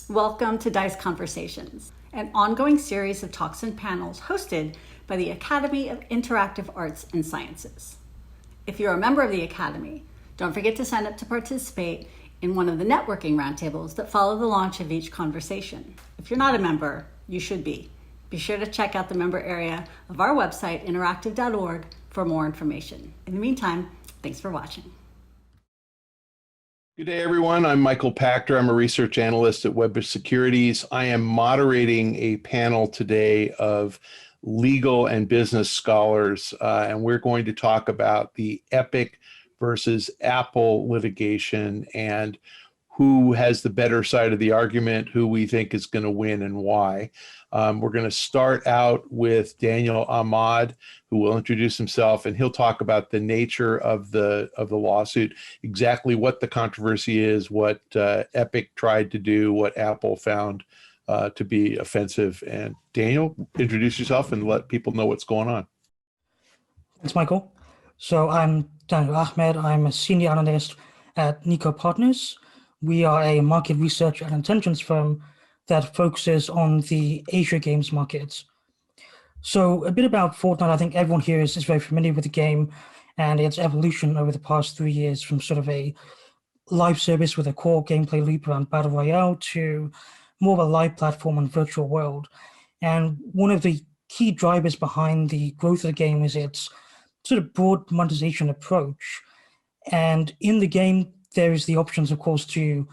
Welcome to D.I.C.E Conversations, an ongoing series of talks and panels hosted by the Academy of Interactive Arts and Sciences. If you're a member of the Academy, don't forget to sign up to participate in one of the networking roundtables that follow the launch of each conversation. If you're not a member, you should be. Be sure to check out the member area of our website, interactive.org, for more information. In the meantime, thanks for watching. Good day, everyone. I'm Michael Pachter. I'm a research analyst at Wedbush Securities. I am moderating a panel today of legal and business scholars, and we're going to talk about the Epic versus Apple litigation and who has the better side of the argument, who we think is going to win and why. We're going to start out with Daniel Ahmad, who will introduce himself, and he'll talk about the nature of the lawsuit, exactly what the controversy is, what Epic tried to do, what Apple found to be offensive. And Daniel, introduce yourself and let people know what's going on. Thanks, Michael. So I'm Daniel Ahmed. I'm a senior analyst at Nico Partners. We are a market research and intelligence firm that focuses on the Asia games markets. So a bit about Fortnite. I think everyone here is very familiar with the game and its evolution over the past 3 years from sort of a live service with a core gameplay loop around Battle Royale to more of a live platform and virtual world. And one of the key drivers behind the growth of the game is its sort of broad monetization approach. And in the game, there is the options, of course, to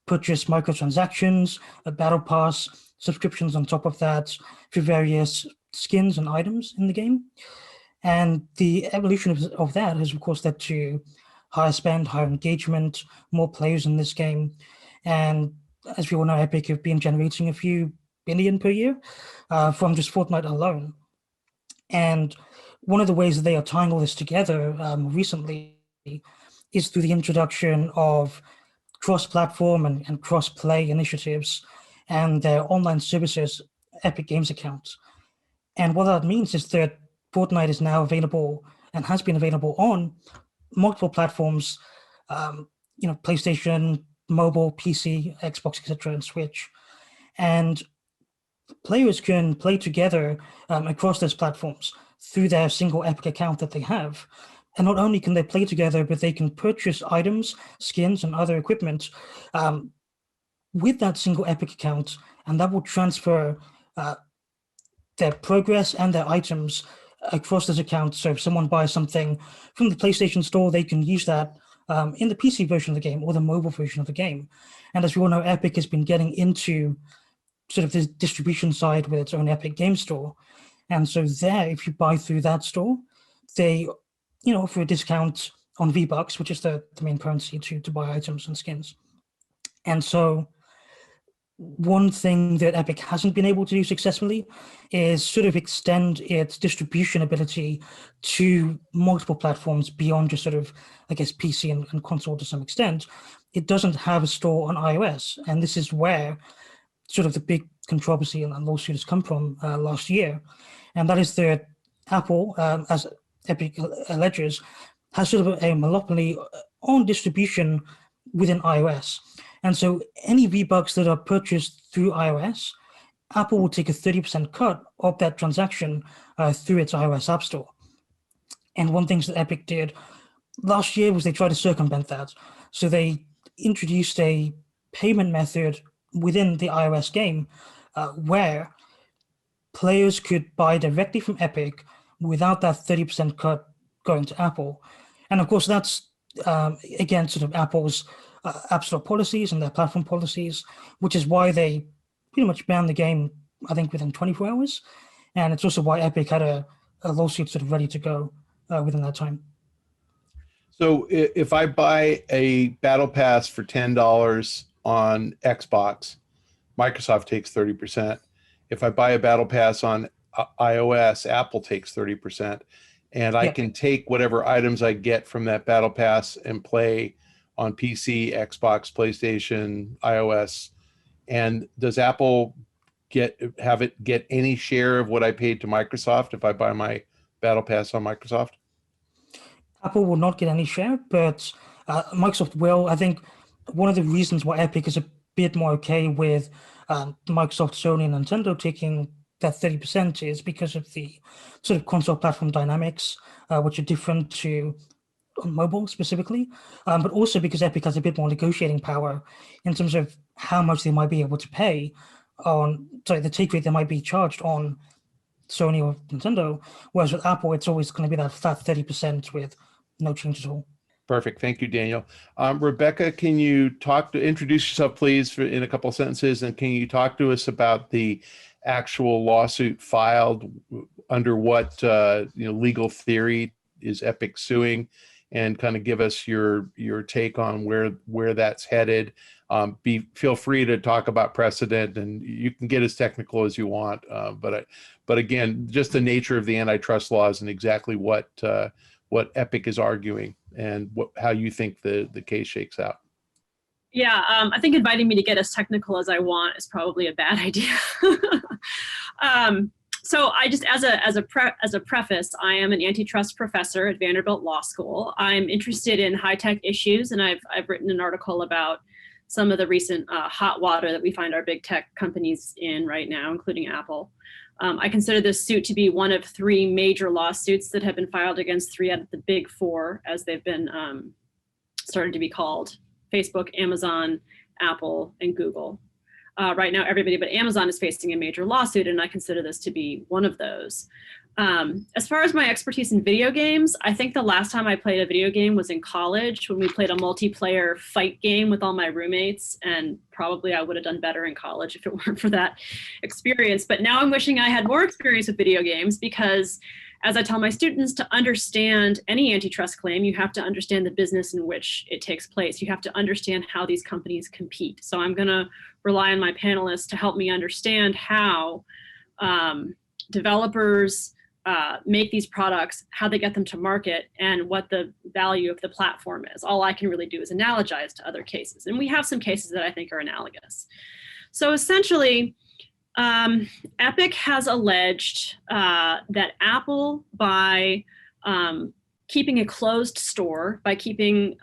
purchase microtransactions, a battle pass, subscriptions on top of that for various skins and items in the game. And the evolution of that has, of course, led to higher spend, higher engagement, more players in this game. And as we all know, Epic have been generating a few billion per year from just Fortnite alone. And one of the ways that they are tying all this together recently is through the introduction of cross-platform and cross-play initiatives and their online services, Epic Games accounts. And what that means is that Fortnite is now available and has been available on multiple platforms, PlayStation, mobile, PC, Xbox, etc., and Switch. And players can play together across those platforms through their single Epic account that they have. And not only can they play together, but they can purchase items, skins, and other equipment with that single Epic account, and that will transfer their progress and their items across this account. So if someone buys something from the PlayStation Store, they can use that in the PC version of the game or the mobile version of the game. And as we all know, Epic has been getting into sort of the distribution side with its own Epic Game Store. And so there, if you buy through that store, they offer a discount on V-Bucks, which is the main currency to buy items and skins. And so one thing that Epic hasn't been able to do successfully is sort of extend its distribution ability to multiple platforms beyond just sort of, I guess, PC and console to some extent. It doesn't have a store on iOS. And this is where sort of the big controversy and lawsuit has come from last year. And that is that Apple, as Epic alleges, has sort of a monopoly on distribution within iOS. And so any V-Bucks that are purchased through iOS, Apple will take a 30% cut of that transaction through its iOS App Store. And one thing that Epic did last year was they tried to circumvent that. So they introduced a payment method within the iOS game where players could buy directly from Epic without that 30% cut going to Apple. And of course, that's, again, sort of Apple's App Store policies and their platform policies, which is why they pretty much banned the game, I think, within 24 hours. And it's also why Epic had a lawsuit sort of ready to go within that time. So if I buy a Battle Pass for $10 on Xbox, Microsoft takes 30%. If I buy a Battle Pass on iOS, Apple takes 30%. And I can take whatever items I get from that Battle Pass and play on PC, Xbox, PlayStation, iOS. And does Apple get any share of what I paid to Microsoft if I buy my Battle Pass on Microsoft? Apple will not get any share, but Microsoft will. I think one of the reasons why Epic is a bit more okay with Microsoft, Sony, and Nintendo taking that 30% is because of the sort of console platform dynamics, which are different to on mobile specifically, but also because Epic has a bit more negotiating power in terms of how much they might be able to pay on, sorry, the take rate they might be charged on Sony or Nintendo, whereas with Apple, it's always going to be that flat 30% with no change at all. Perfect. Thank you, Daniel. Rebecca, can you introduce yourself, please, in a couple of sentences, and can you talk to us about the actual lawsuit filed, under what legal theory is Epic suing, and kind of give us your take on where that's headed. Feel free to talk about precedent, and you can get as technical as you want. But again, just the nature of the antitrust laws and exactly what Epic is arguing and how you think the case shakes out. Yeah, I think inviting me to get as technical as I want is probably a bad idea. So I just, as a preface, I am an antitrust professor at Vanderbilt Law School. I'm interested in high-tech issues, and I've written an article about some of the recent hot water that we find our big tech companies in right now, including Apple. I consider this suit to be one of 3 major lawsuits that have been filed against 3 out of the big 4, as they've been started to be called: Facebook, Amazon, Apple, and Google. Right now, everybody but Amazon is facing a major lawsuit, and I consider this to be one of those. As far as my expertise in video games, I think the last time I played a video game was in college, when we played a multiplayer fight game with all my roommates, and probably I would have done better in college if it weren't for that experience. But now I'm wishing I had more experience with video games, because as I tell my students, to understand any antitrust claim, you have to understand the business in which it takes place. You have to understand how these companies compete. So I'm going to rely on my panelists to help me understand how developers make these products, how they get them to market, and what the value of the platform is. All I can really do is analogize to other cases. And we have some cases that I think are analogous. So essentially, Epic has alleged that Apple, by keeping a closed store, by keeping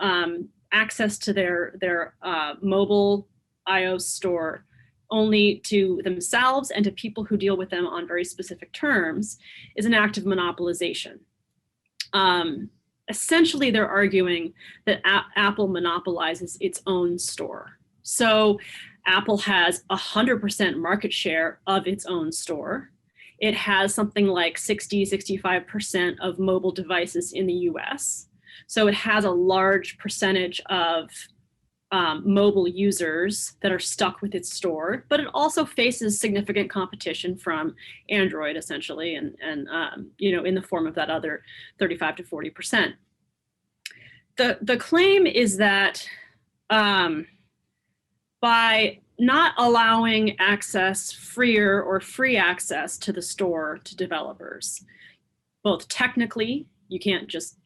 access to their mobile iOS store only to themselves and to people who deal with them on very specific terms, is an act of monopolization. Essentially, they're arguing that Apple monopolizes its own store. So Apple has 100% market share of its own store. It has something like 65% of mobile devices in the US. So it has a large percentage of mobile users that are stuck with its store, but it also faces significant competition from Android, essentially, and in the form of that other 35 to 40%. The claim is that by not allowing access, freer or free access to the store to developers, both technically, you can't just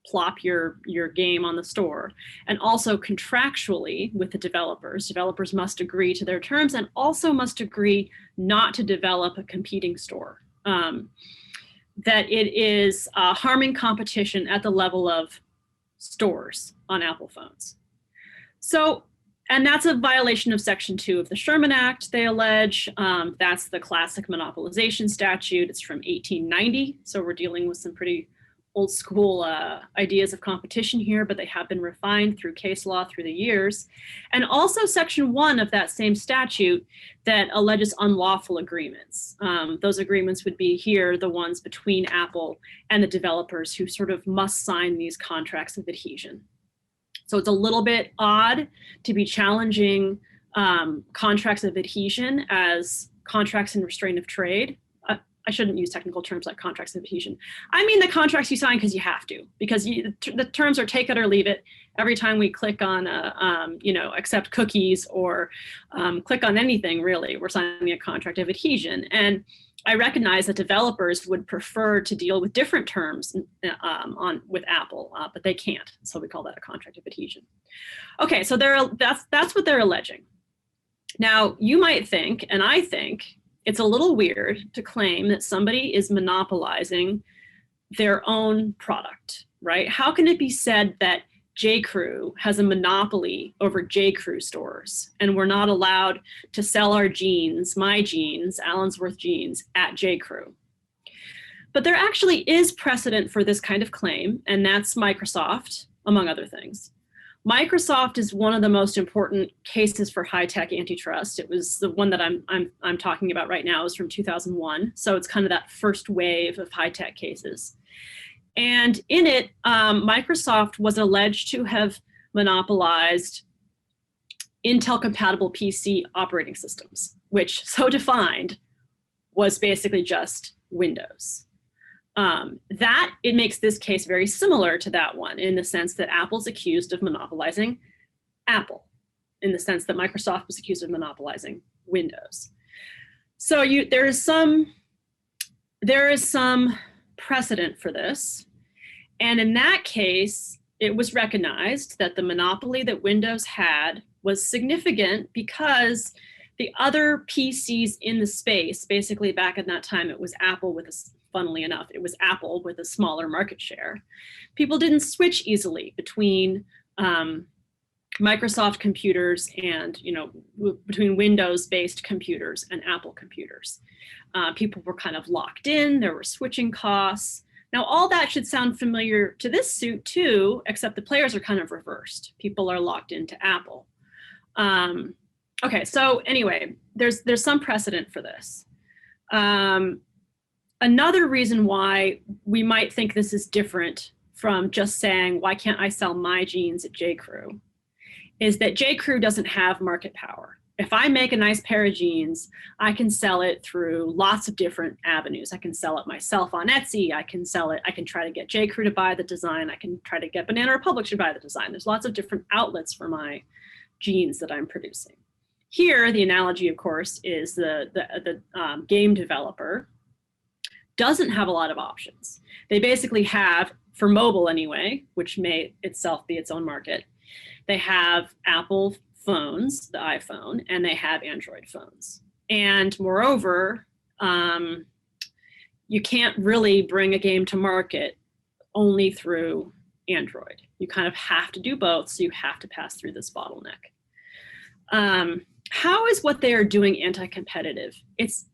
plop your game on the store, and also contractually with the developers must agree to their terms and also must agree not to develop a competing store. That it is harming competition at the level of stores on Apple phones. So, and that's a violation of Section 2 of the Sherman Act, they allege. That's the classic monopolization statute. It's from 1890, so we're dealing with some pretty old school ideas of competition here, but they have been refined through case law through the years. And also Section 1 of that same statute that alleges unlawful agreements. Those agreements would be here the ones between Apple and the developers who sort of must sign these contracts of adhesion. So it's a little bit odd to be challenging contracts of adhesion as contracts in restraint of trade. I shouldn't use technical terms like contracts of adhesion. I mean the contracts you sign because you have to, because the terms are take it or leave it. Every time we click on accept cookies or click on anything, really, we're signing a contract of adhesion. And I recognize that developers would prefer to deal with different terms with Apple, but they can't. So we call that a contract of adhesion. Okay, so that's what they're alleging. Now, you might think, and I think, it's a little weird to claim that somebody is monopolizing their own product, right? How can it be said that J.Crew has a monopoly over J.Crew stores, and we're not allowed to sell our jeans, my jeans, Allensworth jeans, at J.Crew. But there actually is precedent for this kind of claim, and that's Microsoft, among other things. Microsoft is one of the most important cases for high-tech antitrust. It was the one that I'm talking about right now is from 2001, so it's kind of that first wave of high-tech cases. And in it, Microsoft was alleged to have monopolized Intel-compatible PC operating systems, which, so defined, was basically just Windows. It makes this case very similar to that one in the sense that Apple's accused of monopolizing Apple, in the sense that Microsoft was accused of monopolizing Windows. So there is some precedent for this. And in that case, it was recognized that the monopoly that Windows had was significant because the other PCs in the space, basically back in that time, it was Apple funnily enough, it was Apple with a smaller market share. People didn't switch easily between Microsoft computers and, between Windows-based computers and Apple computers. People were kind of locked in, there were switching costs. Now, all that should sound familiar to this suit too, except the players are kind of reversed. People are locked into Apple. Okay, so anyway, there's some precedent for this. Another reason why we might think this is different from just saying, why can't I sell my jeans at J.Crew, is that J.Crew doesn't have market power. If I make a nice pair of jeans, I can sell it through lots of different avenues. I can sell it myself on Etsy. I can try to get J.Crew to buy the design. I can try to get Banana Republic to buy the design. There's lots of different outlets for my jeans that I'm producing. Here, the analogy, of course, is the game developer doesn't have a lot of options. They basically have, for mobile anyway, which may itself be its own market, they have Apple phones, the iPhone, and they have Android phones. And moreover, you can't really bring a game to market only through Android. You kind of have to do both, so you have to pass through this bottleneck. How is what they are doing anti-competitive? It's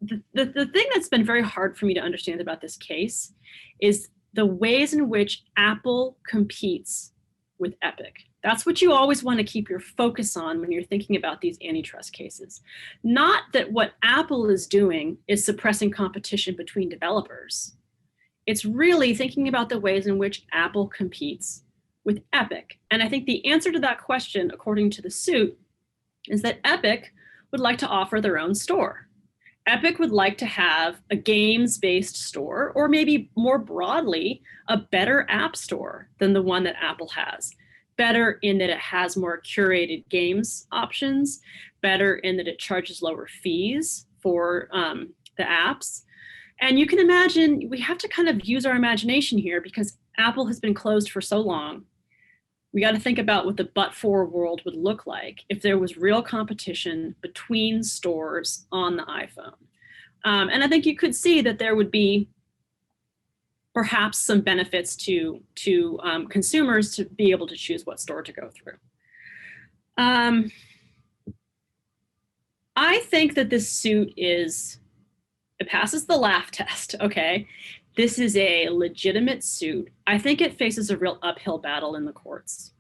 the thing that's been very hard for me to understand about this case is the ways in which Apple competes with Epic. That's what you always want to keep your focus on when you're thinking about these antitrust cases. Not that what Apple is doing is suppressing competition between developers. It's really thinking about the ways in which Apple competes with Epic. And I think the answer to that question, according to the suit, is that Epic would like to offer their own store. Epic would like to have a games-based store, or maybe more broadly, a better app store than the one that Apple has. Better in that it has more curated games options, better in that it charges lower fees for the apps. And you can imagine, we have to kind of use our imagination here because Apple has been closed for so long. We got to think about what the but-for world would look like if there was real competition between stores on the iPhone. And I think you could see that there would be perhaps some benefits to consumers to be able to choose what store to go through. I think that this suit it passes the laugh test, okay? This is a legitimate suit. I think it faces a real uphill battle in the courts.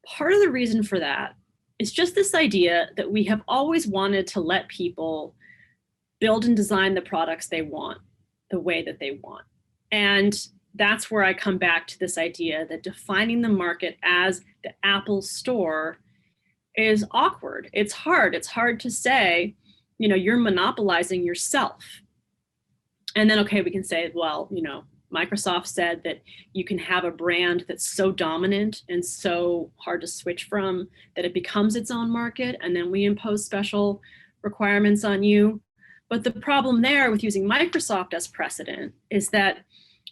Part of the reason for that is just this idea that we have always wanted to let people build and design the products they want the way that they want. And that's where I come back to this idea that defining the market as the Apple store is awkward. It's hard. It's hard to say, you're monopolizing yourself. And then, okay, we can say, well, Microsoft said that you can have a brand that's so dominant and so hard to switch from that it becomes its own market, and then we impose special requirements on you. But the problem there with using Microsoft as precedent is that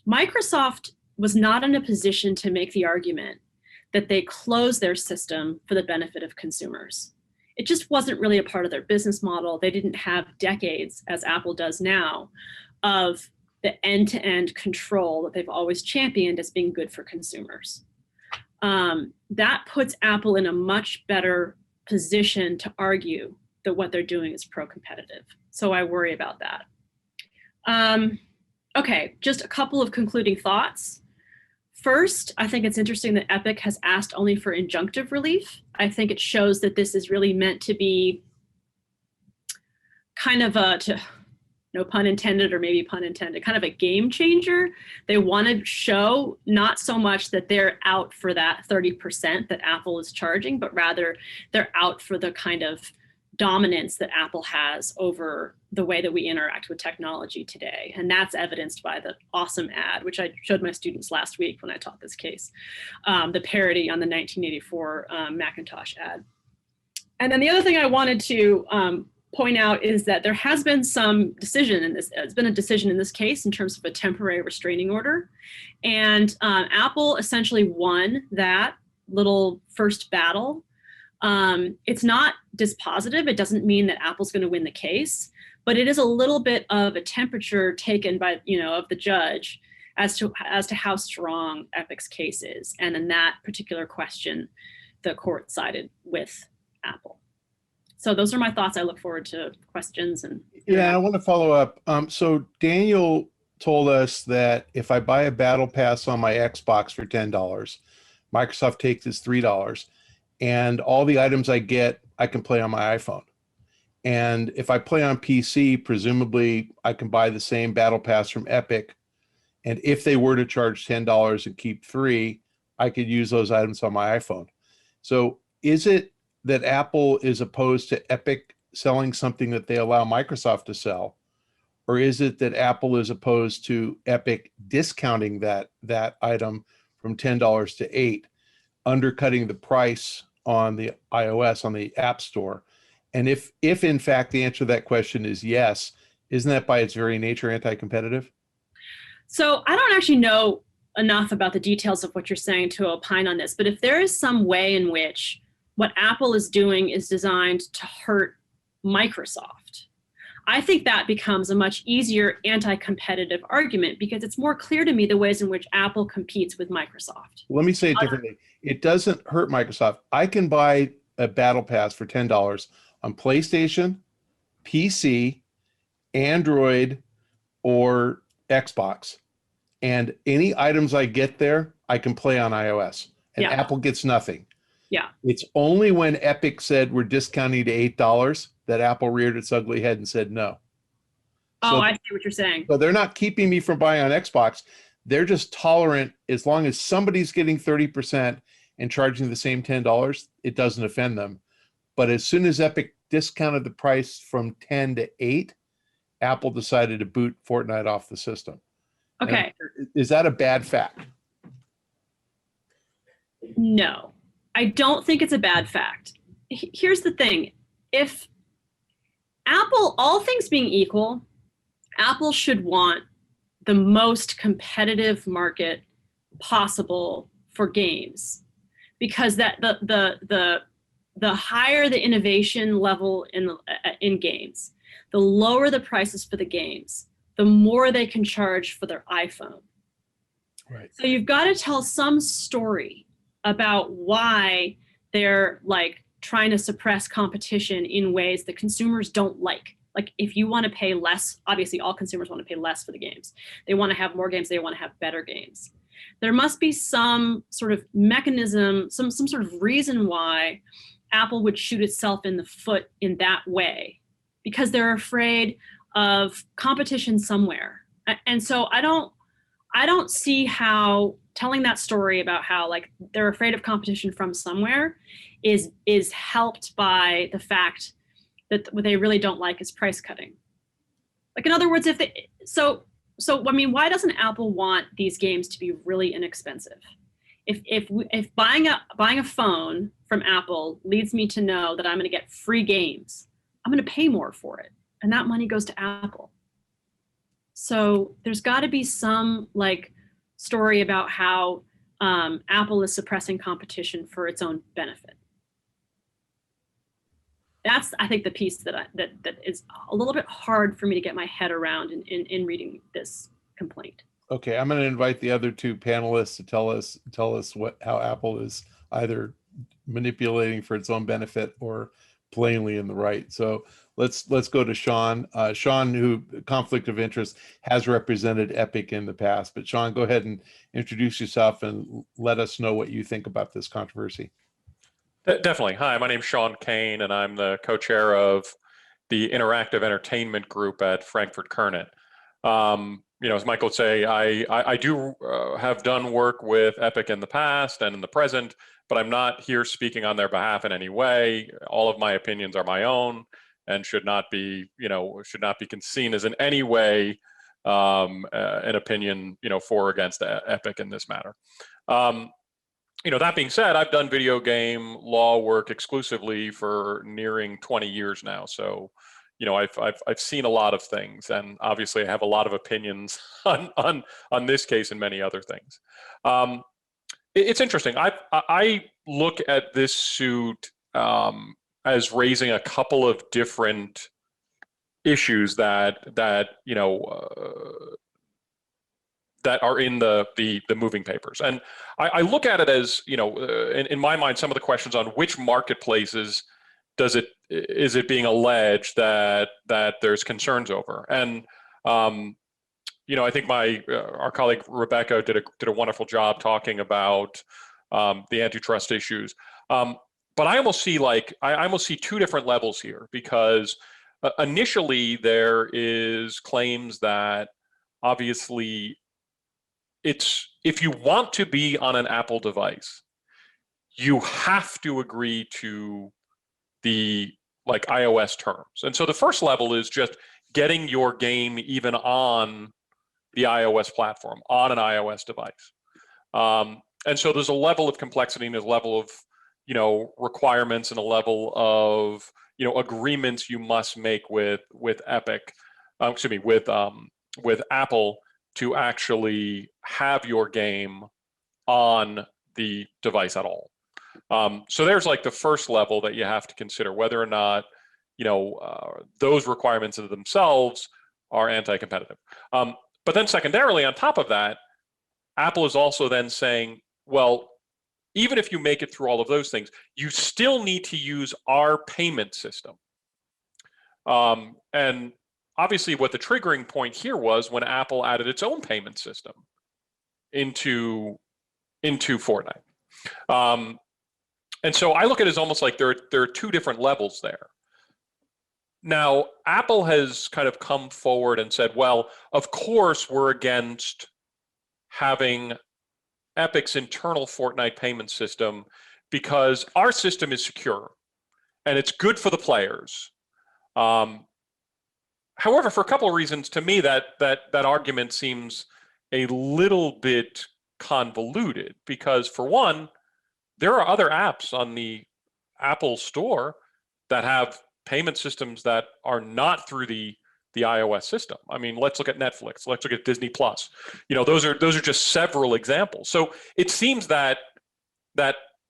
Microsoft was not in a position to make the argument that they closed their system for the benefit of consumers. It just wasn't really a part of their business model. They didn't have decades, as Apple does now, of the end-to-end control that they've always championed as being good for consumers. that puts Apple in a much better position to argue that what they're doing is pro-competitive. So I worry about that. Okay, just a couple of concluding thoughts. First, I think it's interesting that Epic has asked only for injunctive relief. I think it shows that this is really meant to be kind of no pun intended, or maybe pun intended, kind of a game changer. They want to show not so much that they're out for that 30% that Apple is charging, but rather they're out for the kind of dominance that Apple has over the way that we interact with technology today. And that's evidenced by the awesome ad, which I showed my students last week when I taught this case, the parody on the 1984 Macintosh ad. And then the other thing I wanted to point out is that there has been some decision in this, it's been a decision in this case in terms of a temporary restraining order. And Apple essentially won that little first battle. It's not dispositive. It doesn't mean that Apple's going to win the case, but it is a little bit of a temperature taken by, of the judge as to how strong Epic's case is. And in that particular question, the court sided with Apple. So those are my thoughts. I look forward to questions. And yeah, I want to follow up. So Daniel told us that if I buy a battle pass on my Xbox for $10, Microsoft takes its $3, and all the items I get, I can play on my iPhone. And if I play on PC, presumably I can buy the same battle pass from Epic. And if they were to charge $10 and keep $3, I could use those items on my iPhone. So is it that Apple is opposed to Epic selling something that they allow Microsoft to sell? Or is it that Apple is opposed to Epic discounting that item from $10 to $8, undercutting the price on the iOS, on the App Store? And if in fact the answer to that question is yes, isn't that by its very nature anti-competitive? So I don't actually know enough about the details of what you're saying to opine on this, but if there is some way in which what Apple is doing is designed to hurt Microsoft, I think that becomes a much easier anti-competitive argument, because it's more clear to me the ways in which Apple competes with Microsoft. Let me say it differently. It doesn't hurt Microsoft. I can buy a battle pass for $10 on PlayStation, PC, Android, or Xbox. And any items I get there, I can play on iOS. And Yeah. Apple gets nothing. Yeah. It's only when Epic said we're discounting to $8 that Apple reared its ugly head and said no. Oh, I see what you're saying. So they're not keeping me from buying on Xbox. They're just tolerant as long as somebody's getting 30% and charging the same $10, it doesn't offend them. But as soon as Epic discounted the price from 10 to 8, Apple decided to boot Fortnite off the system. Okay. And is that a bad fact? No, I don't think it's a bad fact. Here's the thing. If Apple, all things being equal, Apple should want the most competitive market possible for games, because that the higher the innovation level in games, the lower the prices for the games, the more they can charge for their iPhone. Right. So you've got to tell some story about why they're like trying to suppress competition in ways that consumers don't like. Like if you want to pay less, obviously all consumers want to pay less for the games. They want to have more games, they want to have better games. There must be some sort of mechanism, some sort of reason why Apple would shoot itself in the foot in that way, because they're afraid of competition somewhere. And so I don't see how telling that story about how like they're afraid of competition from somewhere is helped by the fact that what they really don't like is price cutting. Like in other words, if they so I mean, why doesn't Apple want these games to be really inexpensive? If buying a phone from Apple leads me to know that I'm going to get free games, I'm going to pay more for it, and that money goes to Apple. So there's got to be some like story about how Apple is suppressing competition for its own benefit. That's, I think, the piece that is a little bit hard for me to get my head around in reading this complaint. Okay, I'm going to invite the other two panelists to tell us how Apple is either manipulating for its own benefit or plainly in the right. So let's go to Sean. Sean, who conflict of interest, has represented Epic in the past. But Sean, go ahead and introduce yourself and let us know what you think about this controversy. Definitely. Hi, my name's Sean Kane, and I'm the co-chair of the Interactive Entertainment Group at Frankfurt Kernet. As Michael would say, I do have done work with Epic in the past and in the present, but I'm not here speaking on their behalf in any way. All of my opinions are my own and should not be seen as in any way an opinion, for or against Epic in this matter. That being said, I've done video game law work exclusively for nearing 20 years now. So, I've seen a lot of things, and obviously I have a lot of opinions on this case and many other things. It's interesting. I look at this suit as raising a couple of different issues that are in the moving papers. And I look at it as, in my mind, some of the questions on which marketplaces is it being alleged that there's concerns over. And, I think our colleague Rebecca did a wonderful job talking about the antitrust issues. But I almost see two different levels here, because initially there is claims that obviously if you want to be on an Apple device, you have to agree to the iOS terms. And so the first level is just getting your game even on the iOS platform, on an iOS device. And so there's a level of complexity and there's a level of, requirements and a level of, agreements you must make with Apple to actually have your game on the device at all. So there's the first level that you have to consider, whether or not, those requirements of themselves are anti-competitive. But then secondarily, on top of that, Apple is also then saying, well, even if you make it through all of those things, you still need to use our payment system. And obviously what the triggering point here was when Apple added its own payment system into Fortnite. And so I look at it as almost like there are two different levels there. Now, Apple has kind of come forward and said, well, of course we're against having Epic's internal Fortnite payment system because our system is secure and it's good for the players. However, for a couple of reasons, to me, that argument seems a little bit convoluted, because for one, there are other apps on the Apple Store that have payment systems that are not through the iOS system. I mean, let's look at Netflix. Let's look at Disney Plus. Those are just several examples. So it seems that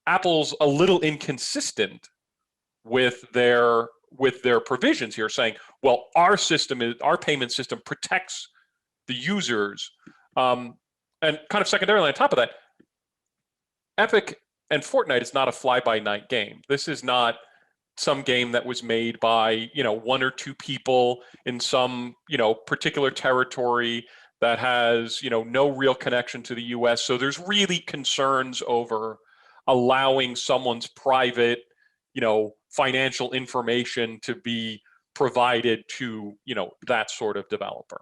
Apple's a little inconsistent with their provisions here, saying, well, our payment system protects the users, and kind of secondarily on top of that, Epic and Fortnite is not a fly-by-night game. This is not some game that was made by one or two people in some particular territory that has no real connection to the US. So there's really concerns over allowing someone's private financial information to be provided to that sort of developer.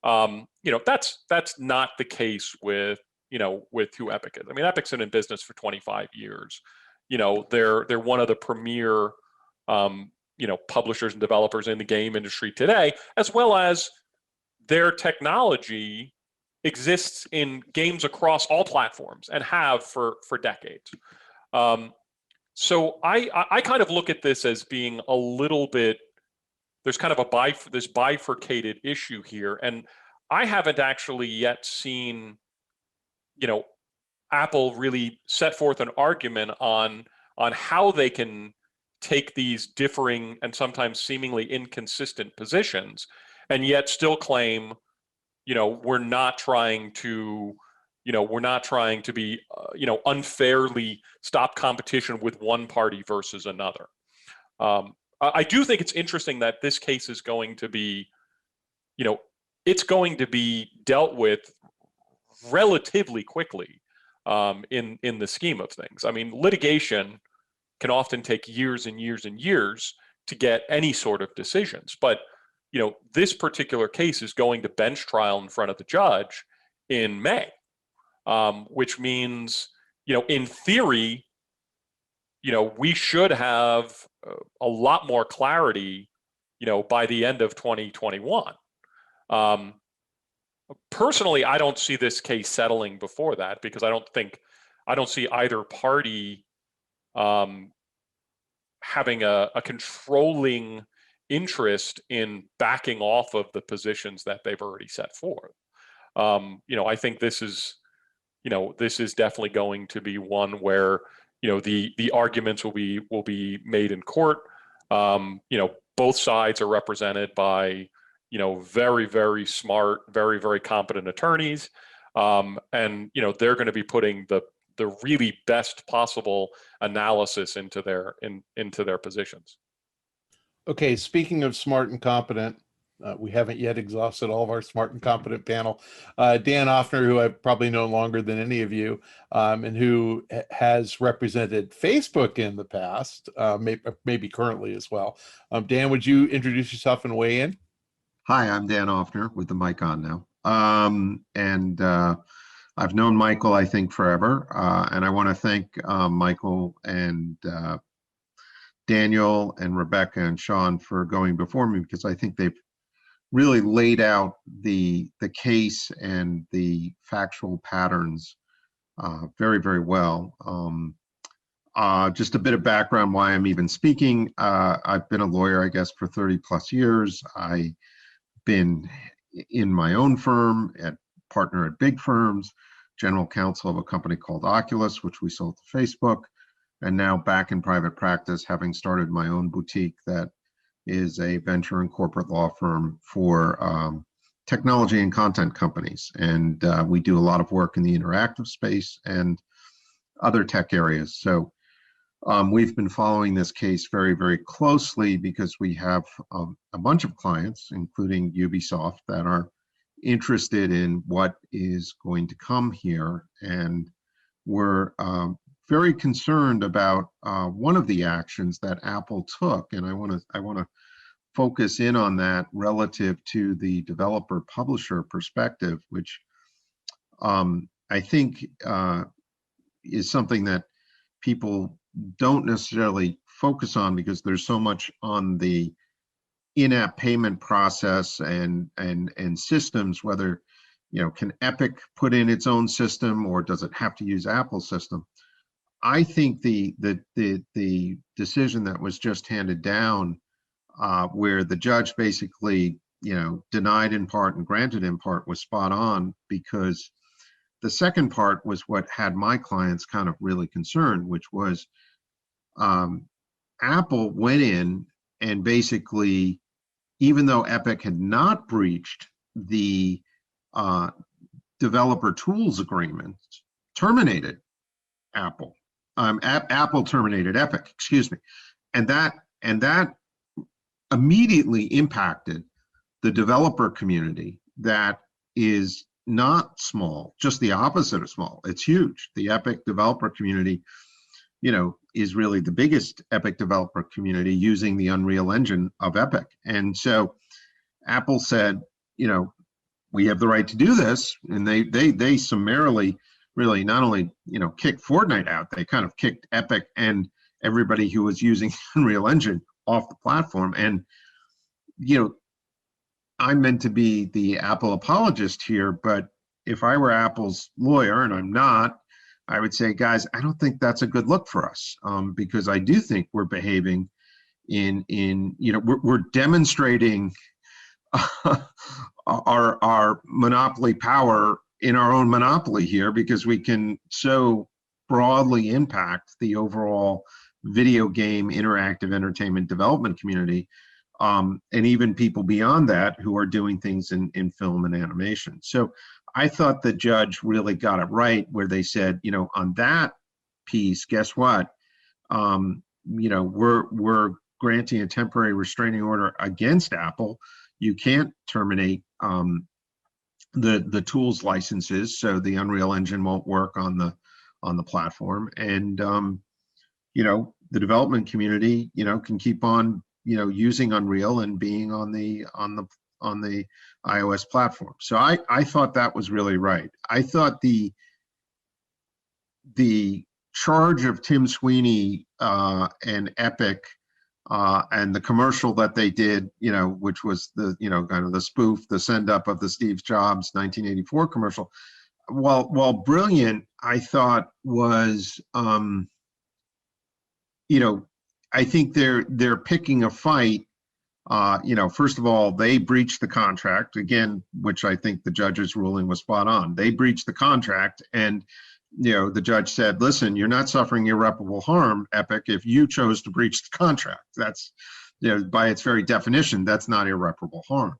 That's not the case with who Epic is. I mean, Epic's been in business for 25 years. They're one of the premier publishers and developers in the game industry today, as well as their technology exists in games across all platforms and have for decades. So I kind of look at this as being a little bit, there's kind of this bifurcated issue here, and I haven't actually yet seen Apple really set forth an argument on how they can take these differing and sometimes seemingly inconsistent positions and yet still claim we're not trying to be, unfairly stop competition with one party versus another. I do think it's interesting that this case is going to be, it's going to be dealt with relatively quickly in the scheme of things. I mean, litigation can often take years and years and years to get any sort of decisions. But, this particular case is going to bench trial in front of the judge in May, which means, in theory, we should have a lot more clarity, by the end of 2021. Personally, I don't see this case settling before that, because I don't see either party having a controlling interest in backing off of the positions that they've already set forth. I think this is definitely going to be one where, the arguments will be made in court. Both sides are represented by, very, very smart, very, very competent attorneys. And, they're going to be putting the really best possible analysis into their positions. Okay, speaking of smart and competent, we haven't yet exhausted all of our smart and competent panel. Dan Offner, who I've probably known longer than any of you, and who has represented Facebook in the past, maybe currently as well. Dan, would you introduce yourself and weigh in? Hi, I'm Dan Offner with the mic on now. I've known Michael, I think, forever. And I want to thank Michael and Daniel and Rebecca and Sean for going before me, because I think they've really laid out the case and the factual patterns very, very well. Just a bit of background why I'm even speaking. I've been a lawyer, I guess, for 30 plus years. I've been in my own firm, partner at big firms, general counsel of a company called Oculus, which we sold to Facebook, and now back in private practice, having started my own boutique that is a venture and corporate law firm for technology and content companies. And we do a lot of work in the interactive space and other tech areas. So we've been following this case very, very closely, because we have a bunch of clients, including Ubisoft, that are interested in what is going to come here. And we're very concerned about one of the actions that Apple took. And I want to focus in on that relative to the developer publisher perspective, which I think is something that people don't necessarily focus on, because there's so much on the in-app payment process and systems, whether, can Epic put in its own system, or does it have to use Apple's system? I think the decision that was just handed down, where the judge basically, denied in part and granted in part, was spot on, because the second part was what had my clients kind of really concerned, which was Apple went in and basically, even though Epic had not breached the developer tools agreement, terminated Apple. Apple terminated Epic, excuse me. And that immediately impacted the developer community that is not small, just the opposite of small. It's huge. The Epic developer community, is really the biggest Epic developer community using the Unreal Engine of Epic. And so Apple said, we have the right to do this. And they summarily really not only, kicked Fortnite out, they kind of kicked Epic and everybody who was using Unreal Engine off the platform. And, I'm meant to be the Apple apologist here, but if I were Apple's lawyer, and I'm not, I would say, guys, I don't think that's a good look for us, because I do think we're behaving we're demonstrating our monopoly power in our own monopoly here, because we can so broadly impact the overall video game interactive entertainment development community. and even people beyond that who are doing things in film and animation. So I thought the judge really got it right, where they said, on that piece, guess what? We're granting a temporary restraining order against Apple. You can't terminate the tools licenses, so the Unreal Engine won't work on the platform. And the development community, can keep on using Unreal and being on the iOS platform. So I thought that was really right. I thought the charge of Tim Sweeney and Epic and the commercial that they did, which was the kind of the spoof, the send up of the Steve Jobs 1984 commercial, while brilliant, I thought was I think they're picking a fight. First of all, they breached the contract again, which I think the judge's ruling was spot on. They breached the contract, and the judge said, "Listen, you're not suffering irreparable harm, Epic, if you chose to breach the contract. That's, by its very definition, that's not irreparable harm."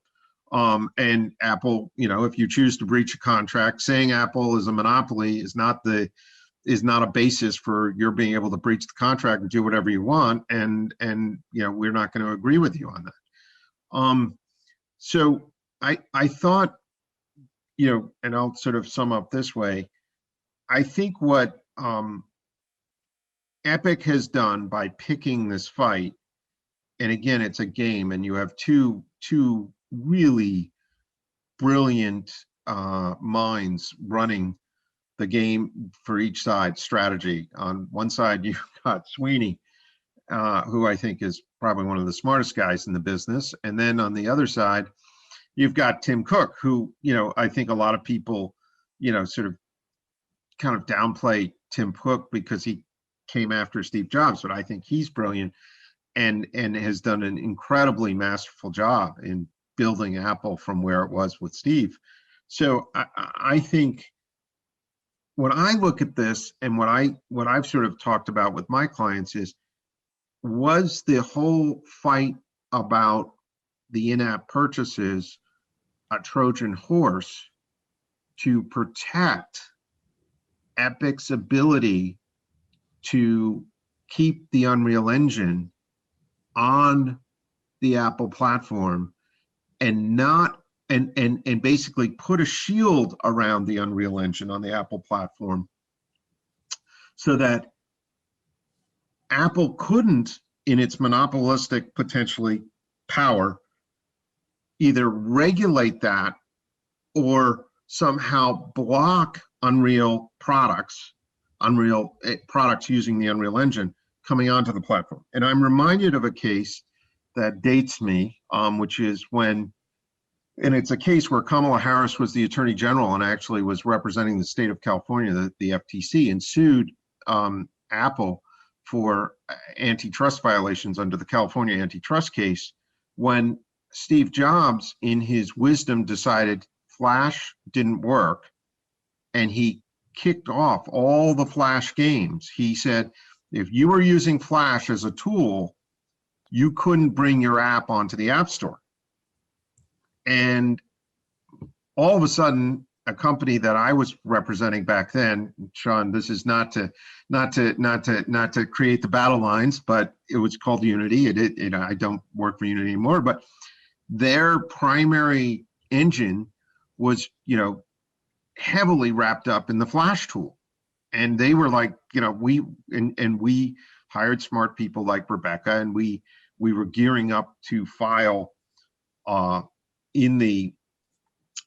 And Apple, if you choose to breach a contract, saying Apple is a monopoly is not a basis for your being able to breach the contract and do whatever you want. And we're not going to agree with you on that. So I thought, and I'll sort of sum up this way. I think what Epic has done by picking this fight, and again, it's a game, and you have two really brilliant minds running the game for each side strategy. On one side, you've got Sweeney, who I think is probably one of the smartest guys in the business. And then on the other side, you've got Tim Cook, who, I think a lot of people, sort of kind of downplay Tim Cook because he came after Steve Jobs, but I think he's brilliant and has done an incredibly masterful job in building Apple from where it was with Steve. So I think when I look at this, and what I've sort of talked about with my clients is, was the whole fight about the in-app purchases a Trojan horse to protect Epic's ability to keep the Unreal Engine on the Apple platform and not and basically put a shield around the Unreal Engine on the Apple platform so that Apple couldn't, in its monopolistic potentially power, either regulate that or somehow block Unreal products using the Unreal Engine coming onto the platform. And I'm reminded of a case that dates me, which is when, and it's a case where Kamala Harris was the Attorney General and actually was representing the state of California, the FTC, and sued Apple for antitrust violations under the California antitrust case, when Steve Jobs, in his wisdom, decided Flash didn't work, and he kicked off all the Flash games. He said, if you were using Flash as a tool, you couldn't bring your app onto the App Store. And all of a sudden, a company that I was representing back then, Sean, this is not to create the battle lines, but it was called Unity. I don't work for Unity anymore, but their primary engine was, heavily wrapped up in the Flash tool. And they were like, we hired smart people like Rebecca, and we were gearing up to file in the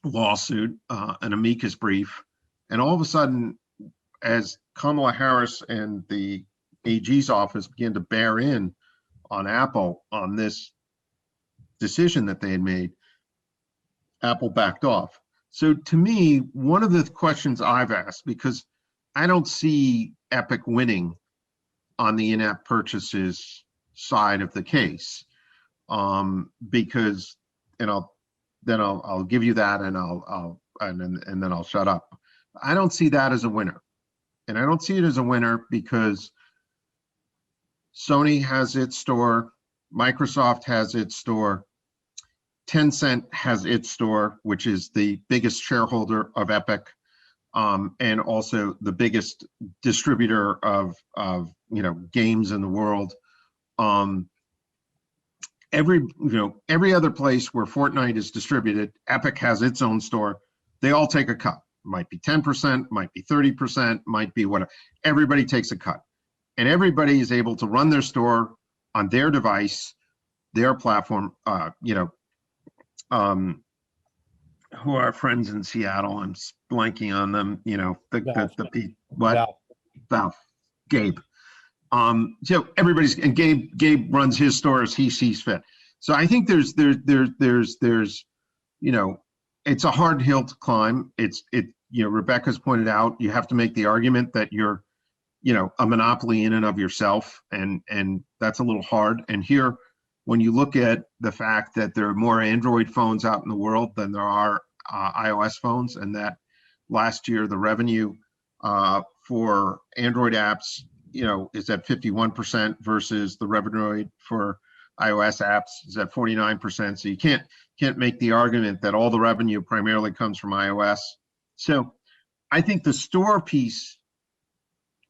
lawsuit an amicus brief. And all of a sudden, as Kamala Harris and the AG's office began to bear in on Apple on this decision that they had made, Apple backed off. So to me, one of the questions I've asked, because I don't see Epic winning on the in-app purchases side of the case, because, and I'll give you that, and then I'll shut up. I don't see that as a winner, and I don't see it as a winner because Sony has its store Microsoft has its store. Tencent has its store, which is the biggest shareholder of Epic, and also the biggest distributor of games in the world. Every other place where Fortnite is distributed, Epic has its own store. They all take a cut. Might be 10%, might be 30%, might be whatever. Everybody takes a cut, and everybody is able to run their store on their device, their platform. Who are our friends in Seattle? I'm blanking on them. Valve, Gabe. So everybody's, and Gabe runs his store as he sees fit. So I think there's it's a hard hill to climb. Rebecca's pointed out, you have to make the argument that you're a monopoly in and of yourself, and that's a little hard. And here, when you look at the fact that there are more Android phones out in the world than there are iOS phones, and that last year the revenue for Android apps, is at 51% versus the revenue for iOS apps is at 49%. So you can't make the argument that all the revenue primarily comes from iOS. So I think the store piece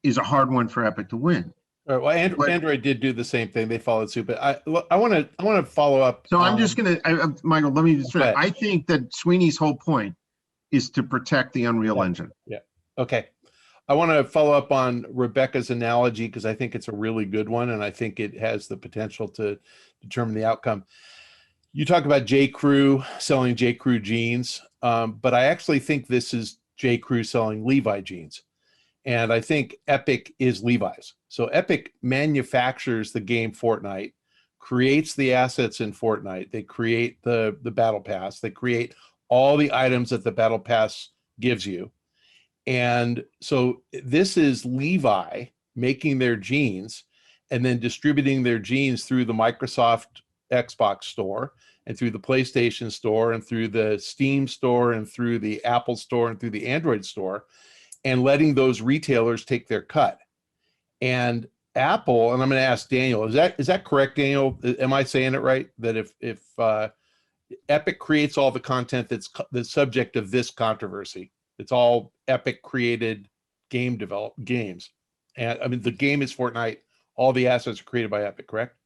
is a hard one for Epic to win. All right, well, Android did do the same thing. They followed suit, but I want to follow up. So I'm just going to, Michael, let me just, I think that Sweeney's whole point is to protect the Unreal Engine. Yeah. Okay. I want to follow up on Rebecca's analogy because I think it's a really good one, and I think it has the potential to determine the outcome. You talk about J. Crew selling J. Crew jeans, but I actually think this is J. Crew selling Levi jeans. And I think Epic is Levi's. So Epic manufactures the game Fortnite, creates the assets in Fortnite. They create the Battle Pass. They create all the items that the Battle Pass gives you. And so this is Levi making their jeans and then distributing their jeans through the Microsoft Xbox store and through the PlayStation store and through the Steam store and through the Apple store and through the Android store, and letting those retailers take their cut. And Apple, and I'm going to ask Daniel, is that correct, Daniel? Am I saying it right? That if Epic creates all the content that's the subject of this controversy, it's all Epic created games. And I mean, the game is Fortnite. All the assets are created by Epic, correct?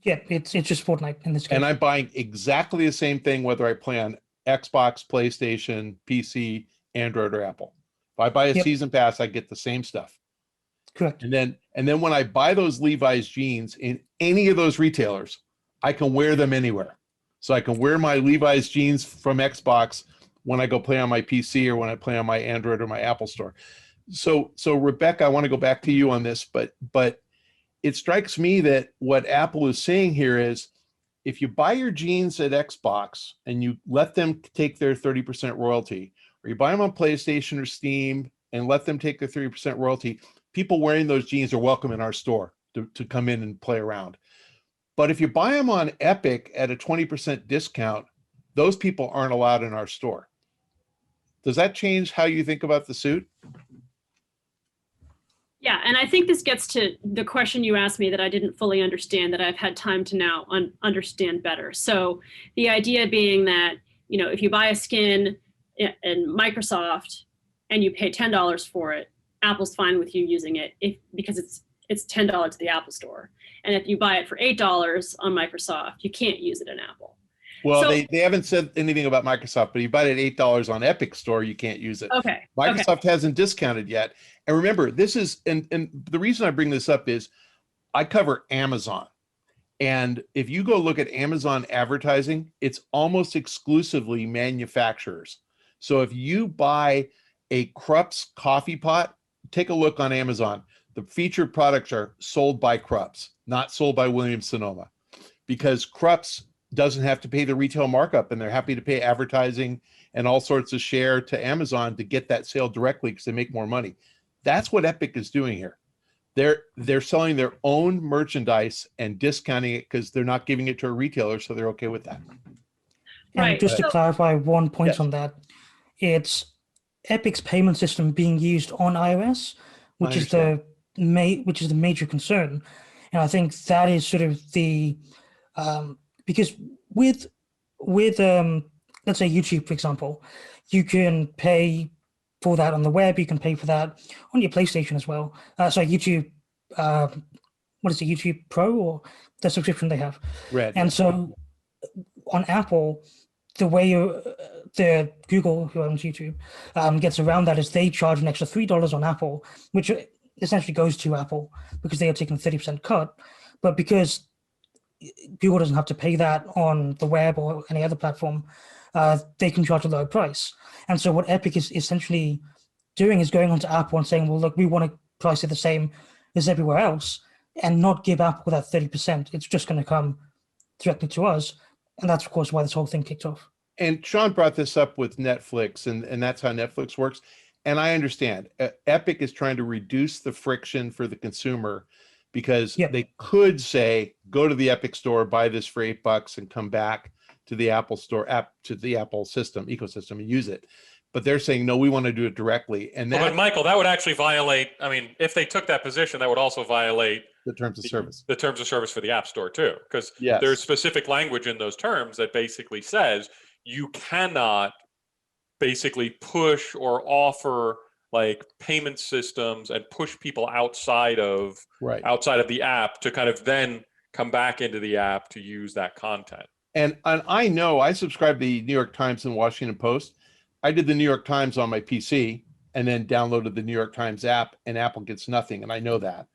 Yeah, it's just Fortnite in this case. And I'm buying exactly the same thing, whether I play on Xbox, PlayStation, PC, Android, or Apple. If I buy a season pass, I get the same stuff. Correct. And then when I buy those Levi's jeans in any of those retailers, I can wear them anywhere. So I can wear my Levi's jeans from Xbox when I go play on my PC or when I play on my Android or my Apple store. So Rebecca, I want to go back to you on this, but it strikes me that what Apple is saying here is, if you buy your jeans at Xbox and you let them take their 30% royalty, or you buy them on PlayStation or Steam and let them take their 30% royalty, people wearing those jeans are welcome in our store to come in and play around. But if you buy them on Epic at a 20% discount, those people aren't allowed in our store. Does that change how you think about the suit? Yeah, and I think this gets to the question you asked me that I didn't fully understand, that I've had time to now understand better. So the idea being that, if you buy a skin in Microsoft and you pay $10 for it, Apple's fine with you using it because it's $10 at the Apple store. And if you buy it for $8 on Microsoft, you can't use it in Apple. Well, they haven't said anything about Microsoft, but you buy it at $8 on Epic Store, you can't use it. Okay. Microsoft hasn't discounted yet. And remember, this is, and the reason I bring this up is I cover Amazon. And if you go look at Amazon advertising, it's almost exclusively manufacturers. So if you buy a Krups coffee pot, take a look on Amazon. The featured products are sold by Krups, not sold by Williams-Sonoma, because Krups doesn't have to pay the retail markup, and they're happy to pay advertising and all sorts of share to Amazon to get that sale directly because they make more money. That's what Epic is doing here. They're selling their own merchandise and discounting it because they're not giving it to a retailer, so they're okay with that. And Right. just to clarify one point on that, it's Epic's payment system being used on iOS, which is the major concern. And I think that is sort of the because with let's say YouTube, for example, you can pay for that on the web. You can pay for that on your PlayStation as well. Sorry, YouTube. What is it? YouTube Pro or the subscription they have? Red. And so on Apple, the way the Google, who owns YouTube, gets around that is they charge an extra $3 on Apple, which essentially goes to Apple because they are taking a 30% cut. But because Google doesn't have to pay that on the web or any other platform, they can charge a lower price. And so what Epic is essentially doing is going onto Apple and saying, well, look, we want to price it the same as everywhere else and not give Apple that 30%. It's just going to come directly to us. And that's, of course, why this whole thing kicked off. And Sean brought this up with Netflix, and that's how Netflix works. And I understand Epic is trying to reduce the friction for the consumer because they could say, go to the Epic store, buy this for $8 and come back to the Apple store to the Apple system, ecosystem and use it. But they're saying, no, we want to do it directly. And that, but Michael, that would actually violate, I mean, if they took that position, that would also violate the terms of service. The terms of service for the App Store too, because there's specific language in those terms that basically says you cannot basically push or offer like payment systems and push people outside of the app to kind of then come back into the app to use that content. And I know I subscribe to the New York Times and Washington Post. I did the New York Times on my PC and then downloaded the New York Times app, and Apple gets nothing, and I know that.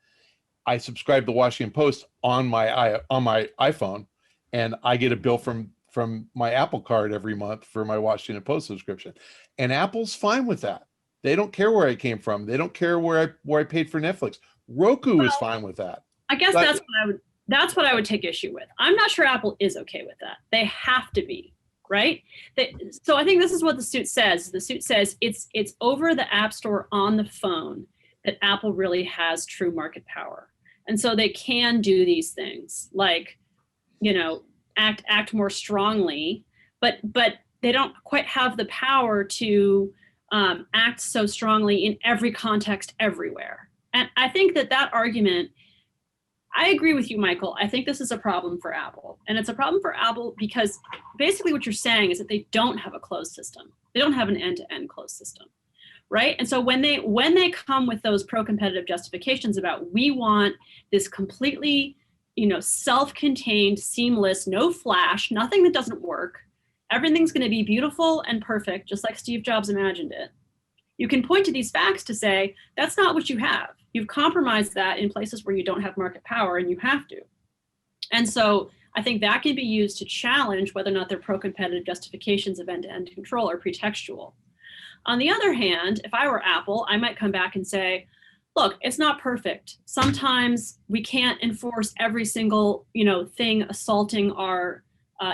I subscribe to the Washington Post on my iPhone, and I get a bill from my Apple card every month for my Washington Post subscription. And Apple's fine with that. They don't care where I came from. They don't care where I paid for Netflix. Roku is fine with that. I guess that's what I would take issue with. I'm not sure Apple is okay with that. They have to be, right? So I think this is what the suit says. The suit says it's over the App Store on the phone that Apple really has true market power. And so they can do these things like, act more strongly, but they don't quite have the power to act so strongly in every context everywhere. And I think that argument, I agree with you, Michael. I think this is a problem for Apple. And it's a problem for Apple because basically what you're saying is that they don't have a closed system. They don't have an end-to-end closed system, right? And so when they come with those pro-competitive justifications about we want this completely, self-contained, seamless, no flash, nothing that doesn't work, everything's going to be beautiful and perfect, just like Steve Jobs imagined it. You can point to these facts to say, that's not what you have. You've compromised that in places where you don't have market power, and you have to. And so I think that can be used to challenge whether or not their pro-competitive justifications of end-to-end control are pretextual. On the other hand, if I were Apple, I might come back and say, look, it's not perfect. Sometimes we can't enforce every single, thing assaulting our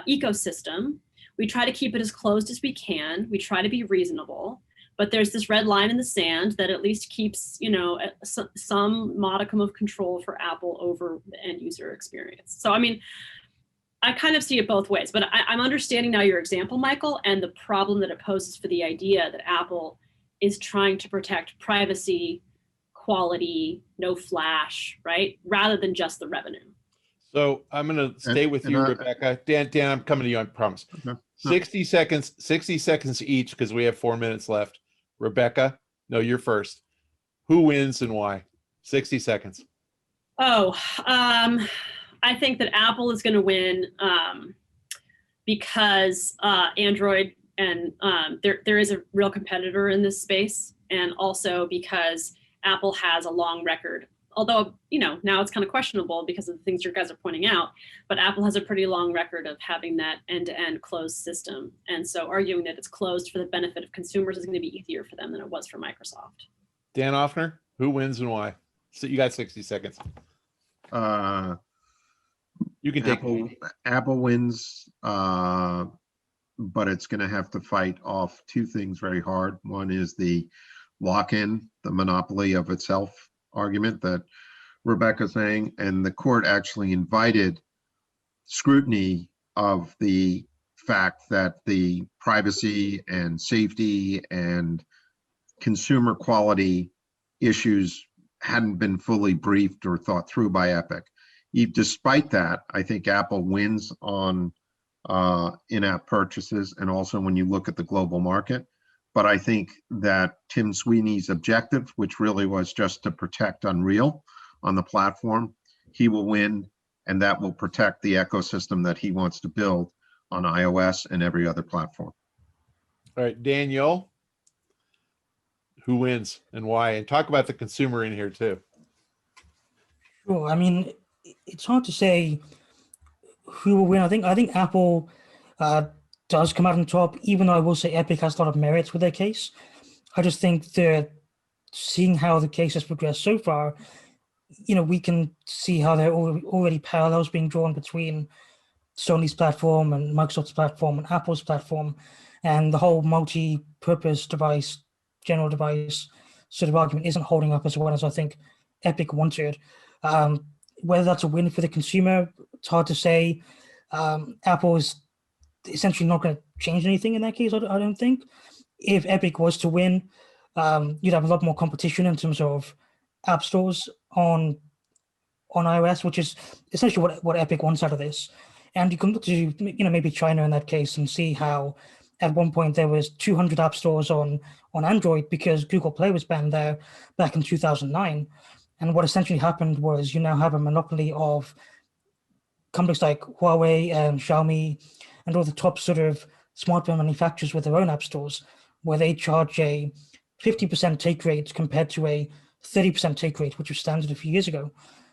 ecosystem. We try to keep it as closed as we can. We try to be reasonable. But there's this red line in the sand that at least keeps, some modicum of control for Apple over the end user experience. So, I mean, I kind of see it both ways, but I'm understanding now your example, Michael, and the problem that it poses for the idea that Apple is trying to protect privacy, quality, no flash, right? Rather than just the revenue. So I'm going to stay with you, Rebecca. Dan, I'm coming to you, I promise. Okay. 60 seconds each because we have 4 minutes left. Rebecca, no, you're first. Who wins and why? 60 seconds. I think that Apple is going to win because Android and there is a real competitor in this space, and also because Apple has a long record. Although, now it's kind of questionable because of the things you guys are pointing out, but Apple has a pretty long record of having that end-to-end closed system. And so arguing that it's closed for the benefit of consumers is going to be easier for them than it was for Microsoft. Dan Offner, who wins and why? So you got 60 seconds. You can take Apple wins, but it's going to have to fight off two things very hard. One is the lock-in, the monopoly of itself argument that Rebecca's saying, and the court actually invited scrutiny of the fact that the privacy and safety and consumer quality issues hadn't been fully briefed or thought through by Epic. Despite that, I think Apple wins on in-app purchases, and also when you look at the global market. But I think that Tim Sweeney's objective, which really was just to protect Unreal on the platform, he will win, and that will protect the ecosystem that he wants to build on iOS and every other platform. All right, Daniel, who wins and why? And talk about the consumer in here too. Sure. I mean, it's hard to say who will win. I think Apple does come out on top, even though I will say Epic has a lot of merits with their case. I just think that seeing how the case has progressed so far, we can see how there are already parallels being drawn between Sony's platform and Microsoft's platform and Apple's platform, and the whole multi-purpose device, general device sort of argument isn't holding up as well as I think Epic wanted. Whether that's a win for the consumer, it's hard to say. Apple is essentially not going to change anything in that case, I don't think. If Epic was to win, you'd have a lot more competition in terms of app stores on iOS, which is essentially what Epic wants out of this. And you can look to maybe China in that case and see how at one point there was 200 app stores on Android because Google Play was banned there back in 2009. And what essentially happened was you now have a monopoly of companies like Huawei and Xiaomi and all the top sort of smartphone manufacturers with their own app stores, where they charge a 50% take rate compared to a 30% take rate, which was standard a few years ago.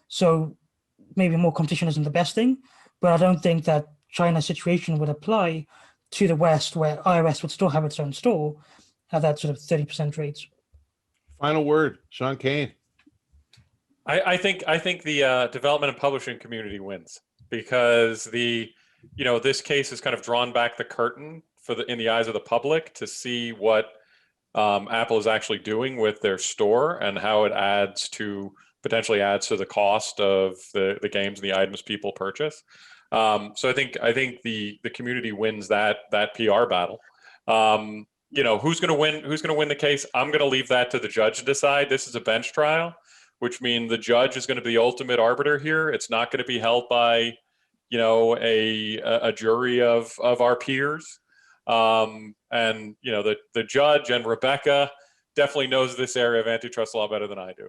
So maybe more competition isn't the best thing, but I don't think that China's situation would apply to the West, where iOS would still have its own store at that sort of 30% rate. Final word, Sean Kane. I think the development and publishing community wins because this case has kind of drawn back the curtain in the eyes of the public to see what Apple is actually doing with their store and how it potentially adds to the cost of the games and the items people purchase. So I think the community wins that PR battle. Who's going to win? Who's going to win the case? I'm going to leave that to the judge to decide. This is a bench trial, which means the judge is going to be the ultimate arbiter here. It's not going to be held by, a jury of our peers. And the judge and Rebecca definitely knows this area of antitrust law better than I do.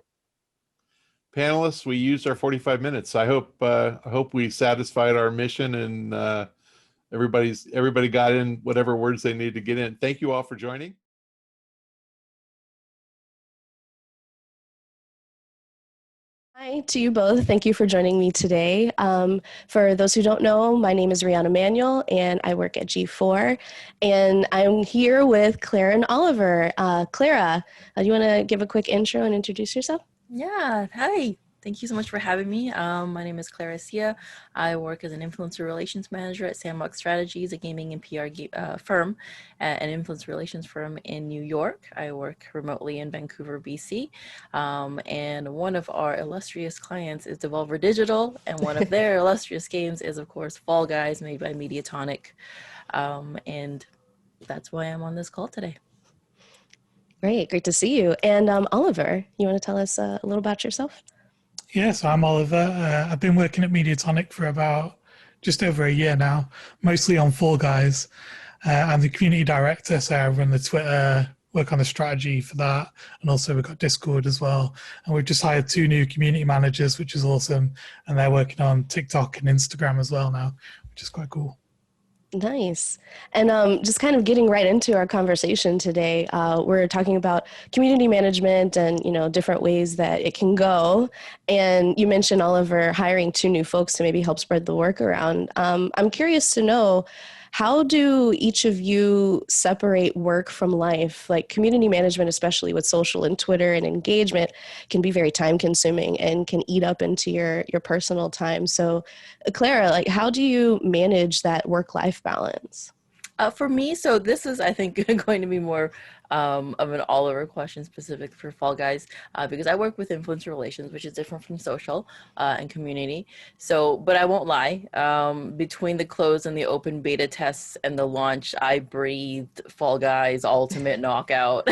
Panelists, we used our 45 minutes. I hope we satisfied our mission and everybody got in whatever words they needed to get in. Thank you all for joining. Hi to you both. Thank you for joining me today. For those who don't know, my name is Rihanna Manuel, and I work at G4. And I'm here with Clara and Oliver. Clara, do you want to give a quick intro and introduce yourself? Yeah, hi. Thank you so much for having me. My name is Clara Sia. I work as an influencer relations manager at Sandbox Strategies, a gaming and PR firm, an influencer relations firm in New York. I work remotely in Vancouver, BC. And one of our illustrious clients is Devolver Digital, and one of their illustrious games is, of course, Fall Guys, made by Mediatonic. And that's why I'm on this call today. Great to see you. And Oliver, you want to tell us a little about yourself? Yes, I'm Oliver. I've been working at Mediatonic for about just over a year now, mostly on Fall Guys. I'm the community director, so I run the Twitter, work on the strategy for that, and also we've got Discord as well. And we've just hired 2 new community managers, which is awesome, and they're working on TikTok and Instagram as well now, which is quite cool. Nice. And just kind of getting right into our conversation today, we're talking about community management and, different ways that it can go. And you mentioned, Oliver, hiring 2 new folks to maybe help spread the work around. I'm curious to know, how do each of you separate work from life? Like community management, especially with social and Twitter and engagement, can be very time consuming and can eat up into your personal time. So Clara, how do you manage that work-life balance? For me, so this is, I think, going to be more of an Oliver question specific for Fall Guys, because I work with influencer relations, which is different from social and community. So, but I won't lie, between the close and the open beta tests and the launch, I breathed Fall Guys Ultimate Knockout.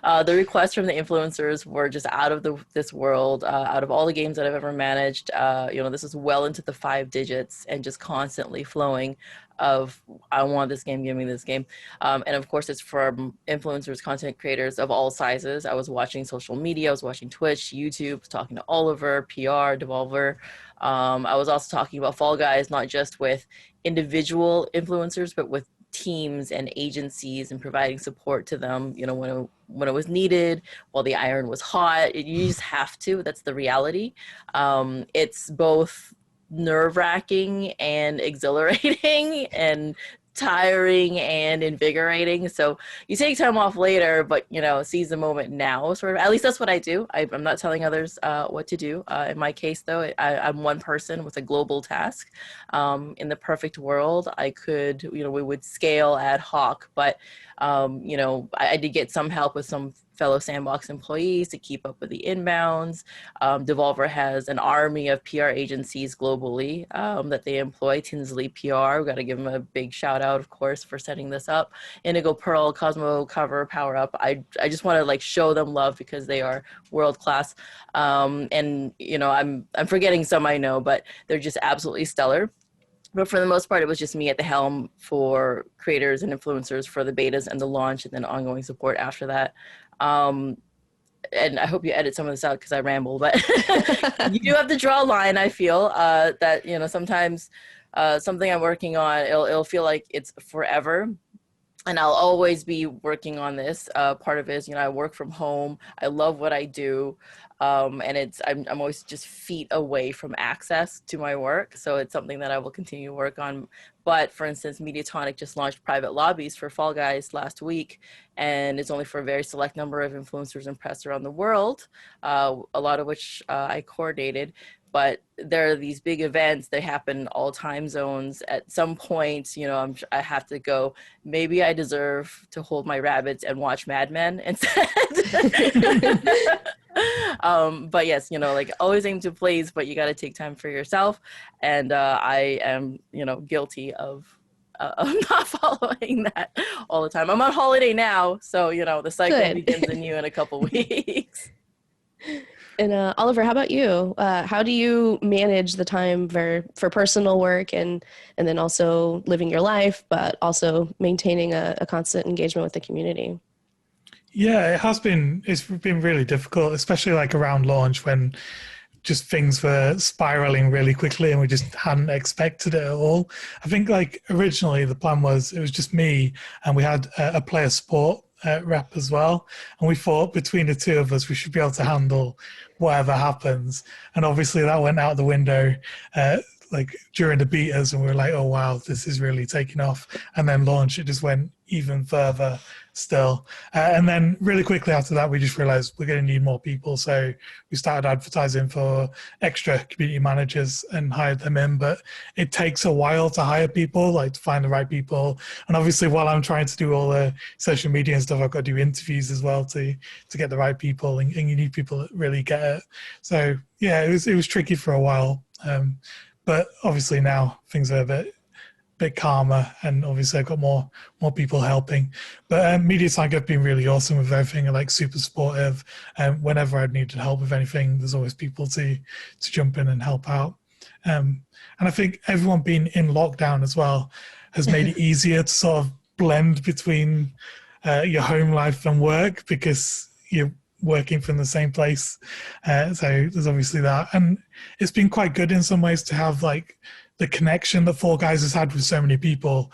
The requests from the influencers were just out of this world. Out of all the games that I've ever managed, this is well into the 5 digits and just constantly flowing of, I want this game, give me this game. And of course, it's from influencers, content creators of all sizes. I was watching social media, I was watching Twitch, YouTube, talking to Oliver, PR, Devolver. I was also talking about Fall Guys, not just with individual influencers, but with teams and agencies, and providing support to them, when it was needed, while the iron was hot. You just have to. That's the reality. It's both nerve-wracking and exhilarating and tiring and invigorating. So you take time off later, but seize the moment now, sort of. At least that's what I do. I'm not telling others what to do. In my case, though, I'm one person with a global task. In the perfect world, I could, we would scale ad hoc, but I did get some help with some fellow Sandbox employees to keep up with the inbounds. Devolver has an army of PR agencies globally that they employ. Tinsley PR, we've got to give them a big shout out, of course, for setting this up. Indigo Pearl, Cosmo Cover, Power Up. I just want to show them love because they are world class. And I'm forgetting some, I know, but they're just absolutely stellar. But for the most part, it was just me at the helm for creators and influencers for the betas and the launch, and then ongoing support after that. And I hope you edit some of this out because I ramble, but you do have to draw a line. I feel that sometimes something I'm working on, it'll feel like it's forever, and I'll always be working on this. Part of it is, I work from home. I love what I do. And I'm always just feet away from access to my work. So it's something that I will continue to work on. But for instance, Mediatonic just launched private lobbies for Fall Guys last week, and it's only for a very select number of influencers and press around the world, a lot of which I coordinated. But there are these big events, they happen all time zones. At some point, I have to go, maybe I deserve to hold my rabbits and watch Mad Men instead. But yes, always aim to please, but you got to take time for yourself. And I am, guilty of not following that all the time. I'm on holiday now, so, the cycle begins anew in a couple weeks. And Oliver, how about you? How do you manage the time for personal work and then also living your life, but also maintaining a constant engagement with the community? Yeah, it's been really difficult, especially around launch when just things were spiraling really quickly and we just hadn't expected it at all. I think originally the plan was it was just me, and we had a player support rep as well, and we thought between the two of us we should be able to handle whatever happens, and obviously that went out the window during the betas, and we were like, oh wow, this is really taking off. And then launch, it just went even further still. And then really quickly after that, we just realized we're going to need more people. So we started advertising for extra community managers and hired them in. But it takes a while to hire people, to find the right people. And obviously while I'm trying to do all the social media and stuff, I've got to do interviews as well to get the right people. And you need people that really get it. So yeah, it was tricky for a while. But obviously now things are a bit calmer, and obviously I've got more people helping. But Mediatonic have been really awesome with everything, super supportive. And whenever I've needed help with anything, there's always people to jump in and help out. And I think everyone being in lockdown as well has made it easier to sort of blend between your home life and work, because you're working from the same place. So there's obviously that. And it's been quite good in some ways to have the connection that Fall Guys has had with so many people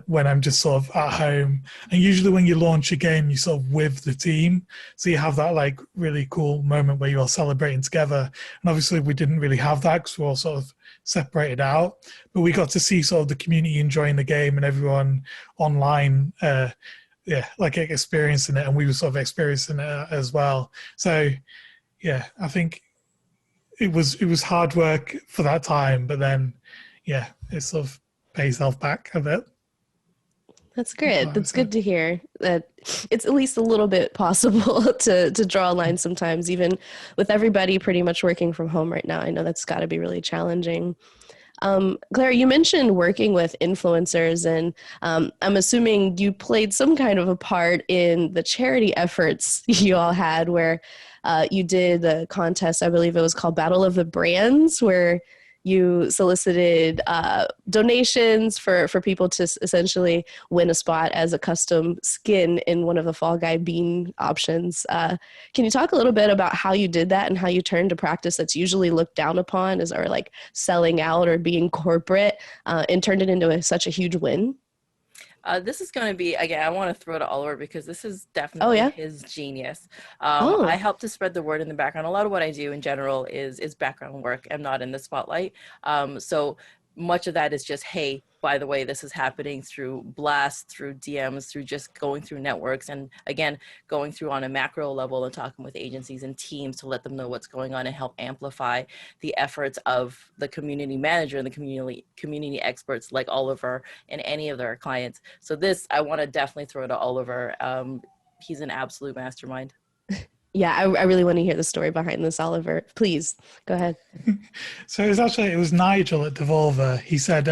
when I'm just sort of at home. And usually when you launch a game, you sort of with the team. So you have that really cool moment where you're all celebrating together. And obviously we didn't really have that because we're all sort of separated out. But we got to see sort of the community enjoying the game and everyone online experiencing it, and we were sort of experiencing it as well. So yeah, I think it was hard work for that time, but then yeah, it sort of pays itself back a bit. That's good. That's good to hear that it's at least a little bit possible to draw a line sometimes, even with everybody pretty much working from home right now. I know that's got to be really challenging. Claire, you mentioned working with influencers, and I'm assuming you played some kind of a part in the charity efforts you all had, where you did a contest, I believe it was called Battle of the Brands, where you solicited donations for people to essentially win a spot as a custom skin in one of the Fall Guy bean options. Can you talk a little bit about how you did that and how you turned a practice that's usually looked down upon as, or like selling out or being corporate, and turned it into such a huge win? This is going to be, again, I want to throw to Oliver because this is definitely his genius. I help to spread the word in the background. A lot of what I do in general is background work. I'm not in the spotlight. So much of that is just, hey, by the way, this is happening through blasts, through DMs, through just going through networks. And again, going through on a macro level and talking with agencies and teams to let them know what's going on and help amplify the efforts of the community manager and the community experts like Oliver and any of their clients. So this, I want to definitely throw to Oliver. He's an absolute mastermind. Yeah, I really want to hear the story behind this, Oliver. Please, go ahead. So it was Nigel at Devolver. He said,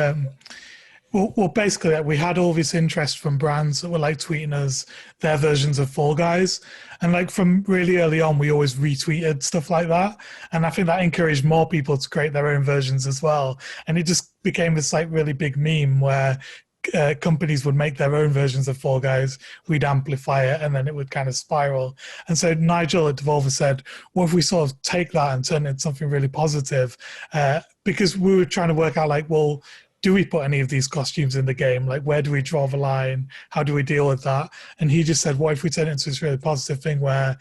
well, basically, we had all this interest from brands that were like tweeting us their versions of Fall Guys. And like from really early on, we always retweeted stuff like that. And I think that encouraged more people to create their own versions as well. And it just became this like really big meme where companies would make their own versions of Fall Guys, we'd amplify it, and then it would kind of spiral. And so Nigel at Devolver said, what if we sort of take that and turn it into something really positive? Because we were trying to work out like, well, do we put any of these costumes in the game? Like, where do we draw the line? How do we deal with that? And he just said, what if we turn it into this really positive thing where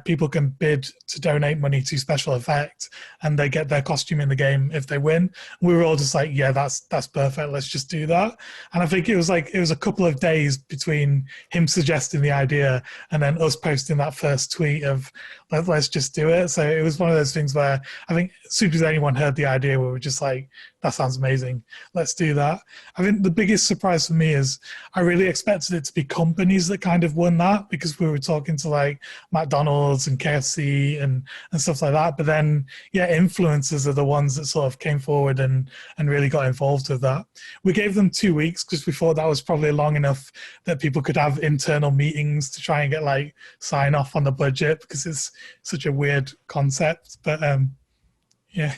people can bid to donate money to special effects and they get their costume in the game if they win? We were all just like, yeah, that's perfect. Let's just do that. And I think it was a couple of days between him suggesting the idea and then us posting that first tweet of, let's just do it. So it was one of those things where I think as soon as anyone heard the idea, we were just like, that sounds amazing. Let's do that. I think the biggest surprise for me is I really expected it to be companies that kind of won that, because we were talking to like McDonald's and KFC and stuff like that. But then, yeah, influencers are the ones that sort of came forward and really got involved with that. We gave them 2 weeks because we thought that was probably long enough that people could have internal meetings to try and get like sign off on the budget, because it's such a weird concept. But yeah.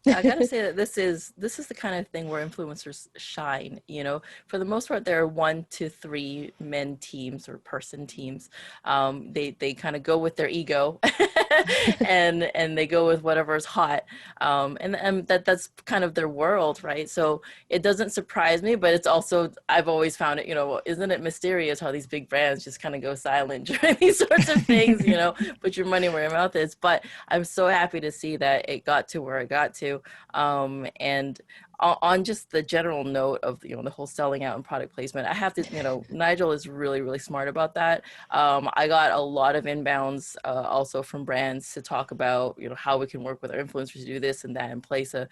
I gotta say that this is the kind of thing where influencers shine. You know, for the most part, there are 1 to 3 men teams or person teams. They kind of go with their ego, and they go with whatever's hot, and that's kind of their world, right? So it doesn't surprise me, but it's also, I've always found it, you know, isn't it mysterious how these big brands just kind of go silent during these sorts of things? You know, put your money where your mouth is. But I'm so happy to see that it got to where it got to, and on just the general note of, you know, the whole selling out and product placement, I have to, you know, Nigel is really, really smart about that. I got a lot of inbounds also from brands to talk about, you know, how we can work with our influencers to do this and that and place a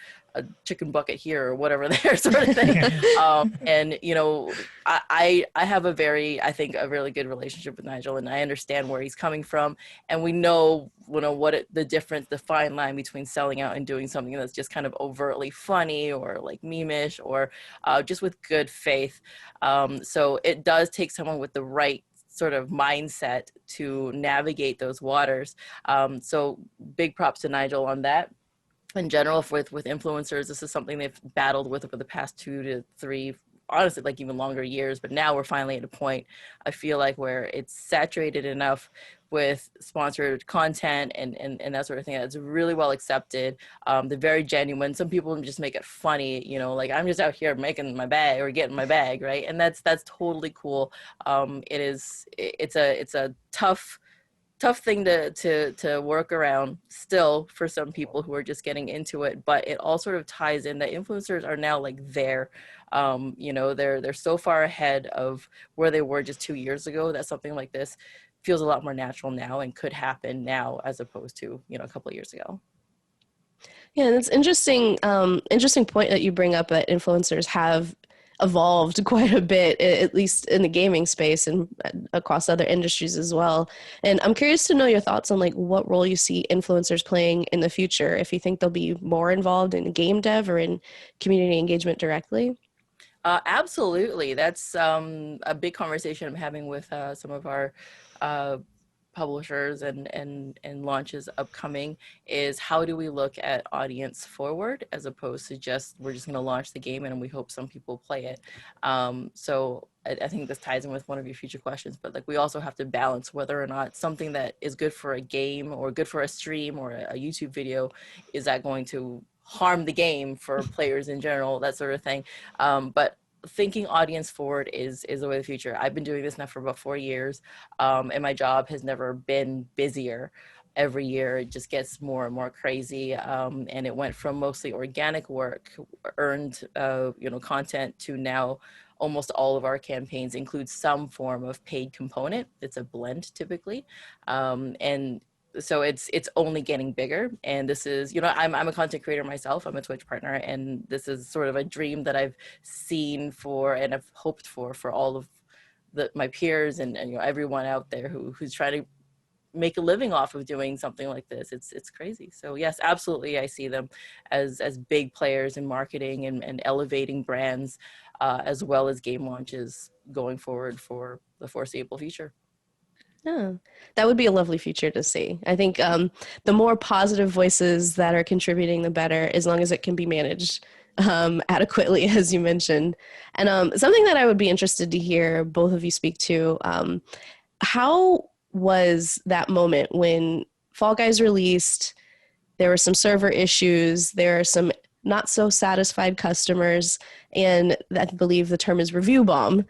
chicken bucket here or whatever there sort of thing. And, you know, I have I think a really good relationship with Nigel, and I understand where he's coming from. And we know, you know, the fine line between selling out and doing something that's just kind of overtly funny or like meme-ish or just with good faith. So it does take someone with the right sort of mindset to navigate those waters. So big props to Nigel on that. In general, with influencers, this is something they've battled with over the past 2 to 3, honestly, like even longer years. But now we're finally at a point, I feel like, where it's saturated enough with sponsored content and that sort of thing that's really well accepted. They're very genuine. Some people just make it funny, you know, like I'm just out here making my bag or getting my bag, right? And that's totally cool. It's a tough thing to work around still for some people who are just getting into it, but it all sort of ties in that influencers are now like there. You know, they're so far ahead of where they were just 2 years ago that something like this feels a lot more natural now and could happen now as opposed to, you know, a couple of years ago. Yeah, and it's interesting point that you bring up, that influencers have evolved quite a bit, at least in the gaming space and across other industries as well. And I'm curious to know your thoughts on like what role you see influencers playing in the future, if you think they'll be more involved in game dev or in community engagement directly. Absolutely. That's a big conversation I'm having with some of our uh, publishers and launches upcoming, is how do we look at audience forward as opposed to just we're just going to launch the game and we hope some people play it. So I think this ties in with one of your future questions, but like we also have to balance whether or not something that is good for a game or good for a stream or a YouTube video, is that going to harm the game for players in general, that sort of thing. But thinking audience forward is the way of the future. I've been doing this now for about 4 years, and my job has never been busier. Every year it just gets more and more crazy, and it went from mostly organic work, earned content, to now almost all of our campaigns include some form of paid component. It's a blend typically, and so it's only getting bigger. And this is, I'm a content creator myself. I'm a Twitch partner, and this is sort of a dream that I've seen for and I've hoped for all of my peers and everyone out there who's trying to make a living off of doing something like this. It's crazy. So yes, absolutely, I see them as big players in marketing and elevating brands, as well as game launches going forward for the foreseeable future. Yeah, that would be a lovely feature to see. I think the more positive voices that are contributing, the better, as long as it can be managed adequately, as you mentioned. And something that I would be interested to hear both of you speak to, how was that moment when Fall Guys released? There were some server issues, there are some not so satisfied customers, and I believe the term is review bomb.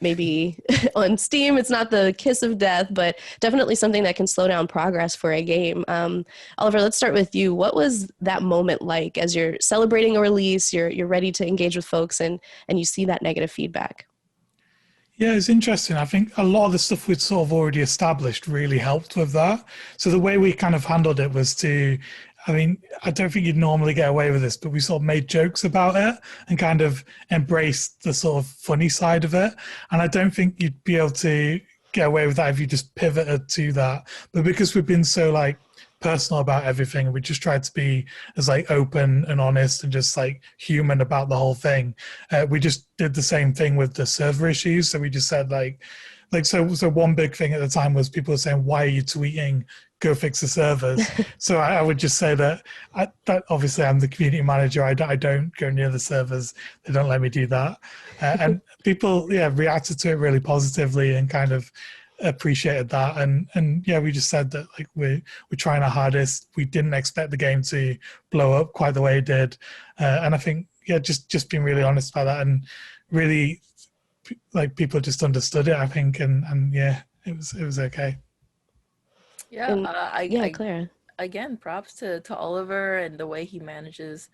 Maybe on Steam, it's not the kiss of death, but definitely something that can slow down progress for a game. Oliver, let's start with you. What was that moment like as you're celebrating a release, you're ready to engage with folks, and you see that negative feedback? Yeah, it's interesting. I think a lot of the stuff we'd sort of already established really helped with that. So the way we kind of handled it was I don't think you'd normally get away with this, but we sort of made jokes about it and kind of embraced the sort of funny side of it. And I don't think you'd be able to get away with that if you just pivoted to that. But because we've been so like personal about everything, we just tried to be as like open and honest and just like human about the whole thing. We just did the same thing with the server issues. So we just said so one big thing at the time was people were saying, why are you tweeting, go fix the servers? So I would just say that obviously I'm the community manager. I don't go near the servers. They don't let me do that. And people, reacted to it really positively and kind of appreciated that. And we just said that like we're trying our hardest. We didn't expect the game to blow up quite the way it did. And I think, just being really honest about that, and really like people just understood it, I think. And it was okay. Yeah, Clara. Again, props to Oliver and the way he manages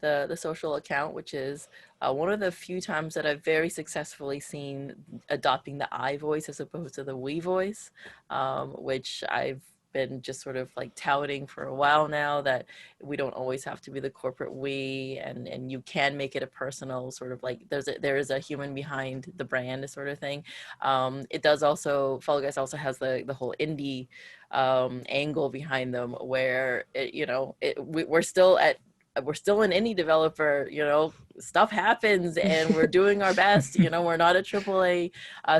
the social account, which is one of the few times that I've very successfully seen adopting the I voice as opposed to the we voice, which I've been just sort of like touting for a while now, that we don't always have to be the corporate we, and you can make it a personal sort of like there is a human behind the brand sort of thing. It does also, Fall Guys also has the whole indie angle behind them, where we're still an indie developer, stuff happens and we're doing our best, we're not a AAA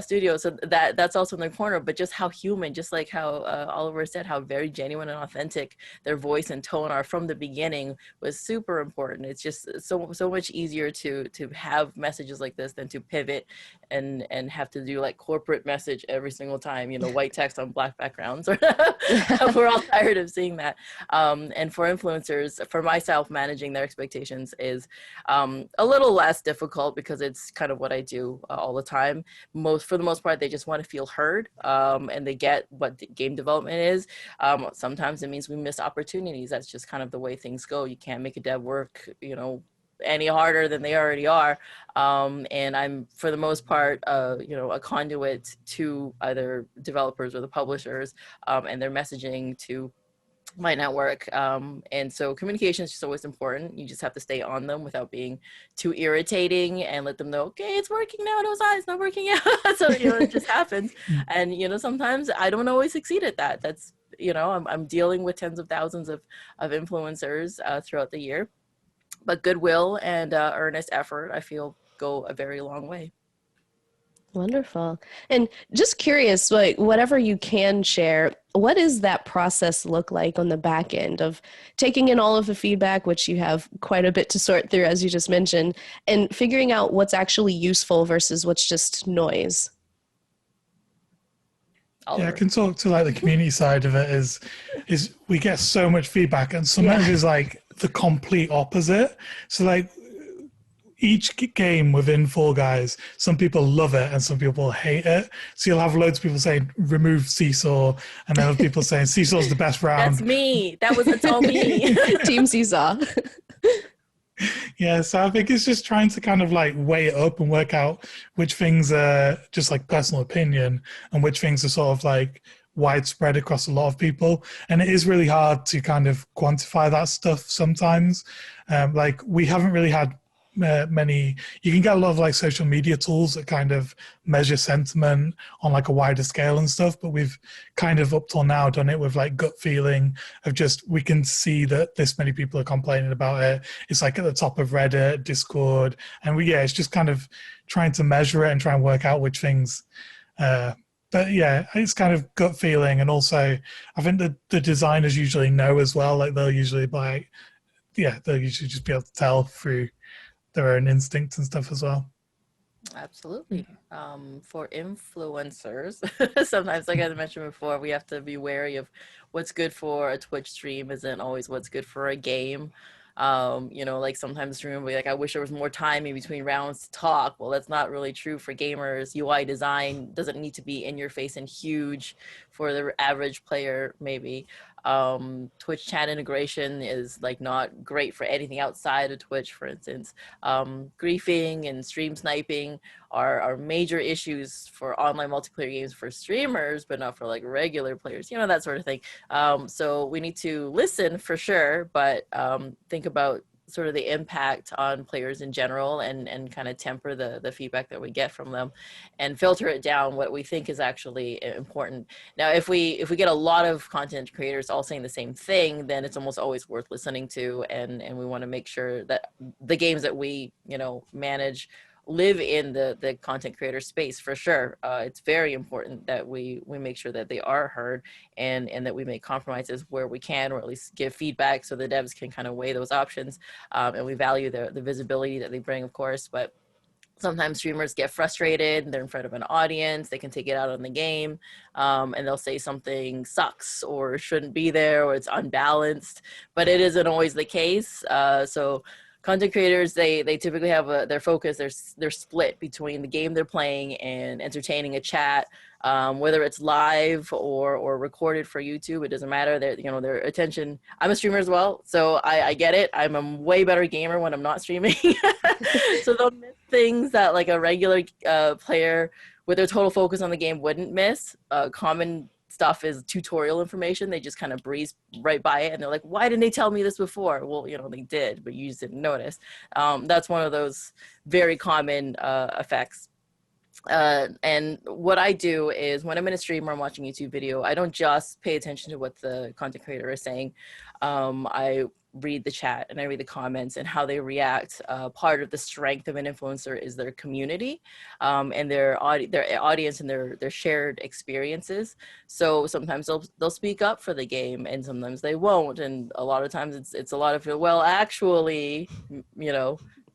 studio. So that's also in the corner, but just how human, just like how Oliver said, how very genuine and authentic their voice and tone are from the beginning was super important. It's just so much easier to have messages like this than to pivot and have to do like corporate message every single time, white text on black backgrounds. We're all tired of seeing that. And for influencers, for myself, managing their expectations is a little less difficult because it's kind of what I do all the time. For the most part, they just want to feel heard, and they get what game development is. Sometimes it means we miss opportunities. That's just kind of the way things go. You can't make a dev work, any harder than they already are. And I'm, for the most part, a conduit to either developers or the publishers, and their messaging to might not work. And so communication is just always important. You just have to stay on them without being too irritating and let them know, okay, it's working now. No, it's not working out. So, it just happens. And, sometimes I don't always succeed at that. That's, I'm dealing with tens of thousands of influencers throughout the year, but goodwill and earnest effort, I feel, go a very long way. Wonderful. And just curious, like whatever you can share, what does that process look like on the back end of taking in all of the feedback, which you have quite a bit to sort through, as you just mentioned, and figuring out what's actually useful versus what's just noise? Yeah, I can talk to like the community side of it is we get so much feedback, and sometimes it's like the complete opposite. So like each game within Fall Guys, some people love it and some people hate it. So you'll have loads of people saying remove Seesaw, and then other people saying Seesaw's the best round. That's me. It's all me. Team Seesaw. Yeah, so I think it's just trying to kind of like weigh it up and work out which things are just like personal opinion and which things are sort of like widespread across a lot of people. And it is really hard to kind of quantify that stuff sometimes. Like we haven't really had many. You can get a lot of like social media tools that kind of measure sentiment on like a wider scale and stuff, but we've kind of up till now done it with like gut feeling of just, we can see that this many people are complaining about it. It's like at the top of Reddit, Discord, and it's just kind of trying to measure it and try and work out which things but yeah, it's kind of gut feeling. And also I think the designers usually know as well, like they'll usually they'll usually just be able to tell through their own instincts and stuff as well. Absolutely. For influencers, sometimes, like I mentioned before, we have to be wary of what's good for a Twitch stream isn't always what's good for a game. Like sometimes stream will be like, I wish there was more time in between rounds to talk. Well, that's not really true for gamers. UI design doesn't need to be in your face and huge for the average player, maybe. Twitch chat integration is like not great for anything outside of Twitch, for instance. Griefing and stream sniping are major issues for online multiplayer games for streamers, but not for like regular players, that sort of thing. So we need to listen for sure, but think about sort of the impact on players in general and kind of temper the feedback that we get from them and filter it down what we think is actually important. Now, if we get a lot of content creators all saying the same thing, then it's almost always worth listening to, and we want to make sure that the games that we manage live in the content creator space for sure. It's very important that we make sure that they are heard and that we make compromises where we can, or at least give feedback so the devs can kind of weigh those options. And we value the visibility that they bring, of course, but sometimes streamers get frustrated, they're in front of an audience, they can take it out on the game, and they'll say something sucks or shouldn't be there or it's unbalanced, but it isn't always the case. So content creators, they typically have their focus, they're split between the game they're playing and entertaining a chat, whether it's live or recorded for YouTube, it doesn't matter. Their attention. I'm a streamer as well, so I get it. I'm a way better gamer when I'm not streaming. So they'll miss things that like a regular player with their total focus on the game wouldn't miss. Common stuff is tutorial information. They just kind of breeze right by it and they're like, why didn't they tell me this before? Well, they did, but you just didn't notice. That's one of those very common effects. And what I do is when I'm in a stream or I'm watching a YouTube video, I don't just pay attention to what the content creator is saying. I read the chat and I read the comments and how they react. Part of the strength of an influencer is their community and their audience and their shared experiences. So sometimes they'll speak up for the game and sometimes they won't. And a lot of times it's a lot of, well, actually,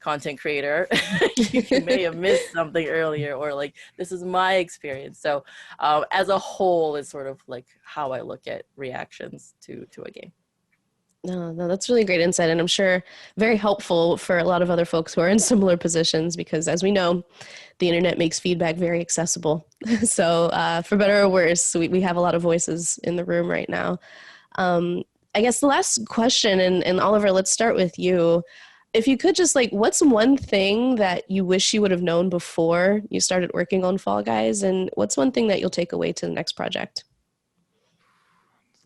content creator, you may have missed something earlier, or like, this is my experience. So as a whole is sort of like how I look at reactions to a game. No, that's really great insight. And I'm sure very helpful for a lot of other folks who are in similar positions, because as we know, the internet makes feedback very accessible. So for better or worse, we have a lot of voices in the room right now. I guess the last question, and Oliver, let's start with you. If you could just what's one thing that you wish you would have known before you started working on Fall Guys, and what's one thing that you'll take away to the next project?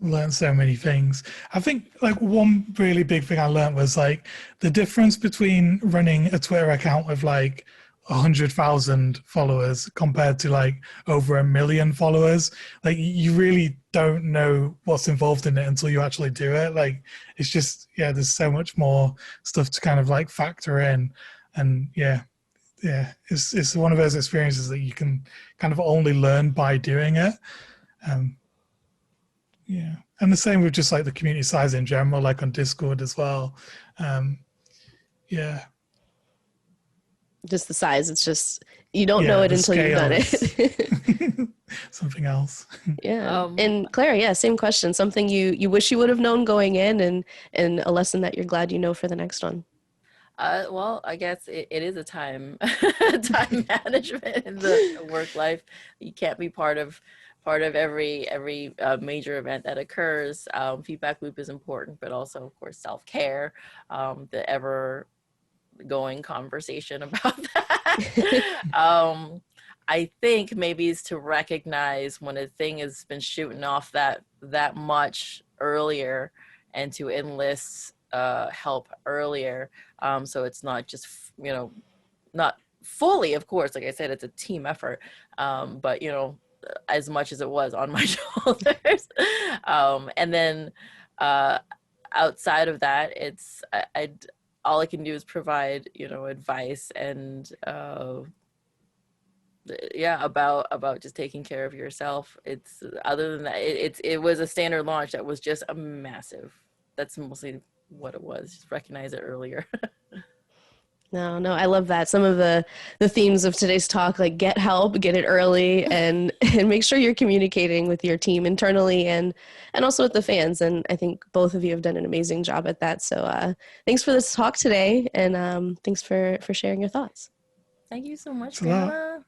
learned so many things. I think like one really big thing I learned was like the difference between running a Twitter account with like 100,000 followers compared to like over 1 million followers. Like you really don't know what's involved in it until you actually do it. Like it's just, yeah, there's so much more stuff to kind of like factor in. And yeah, it's one of those experiences that you can kind of only learn by doing it. Yeah, and the same with just like the community size in general, like on Discord as well. Yeah, Just the size. It's just, you don't yeah, know it the until you've done scale it. is something else. Yeah. And Clara, yeah, same question. Something you wish you would have known going in, and a lesson that you're glad you know for the next one. Well, I guess it is a time time management in the work life. You can't be part of every major event that occurs. Feedback loop is important, but also, of course, self-care, the ever going conversation about that. I think maybe is to recognize when a thing has been shooting off that much earlier, and to enlist help earlier, so it's not just not fully, of course, like I said, it's a team effort, but as much as it was on my shoulders. And then outside of that, it's all I can do is provide advice and about just taking care of yourself. It's other than that, it was a standard launch that was just a massive. That's mostly what it was. Just recognize it earlier. No, I love that. Some of the themes of today's talk, like get help, get it early, and make sure you're communicating with your team internally and also with the fans. And I think both of you have done an amazing job at that. So thanks for this talk today, and thanks for sharing your thoughts. Thank you so much, It's a lot. Brianna.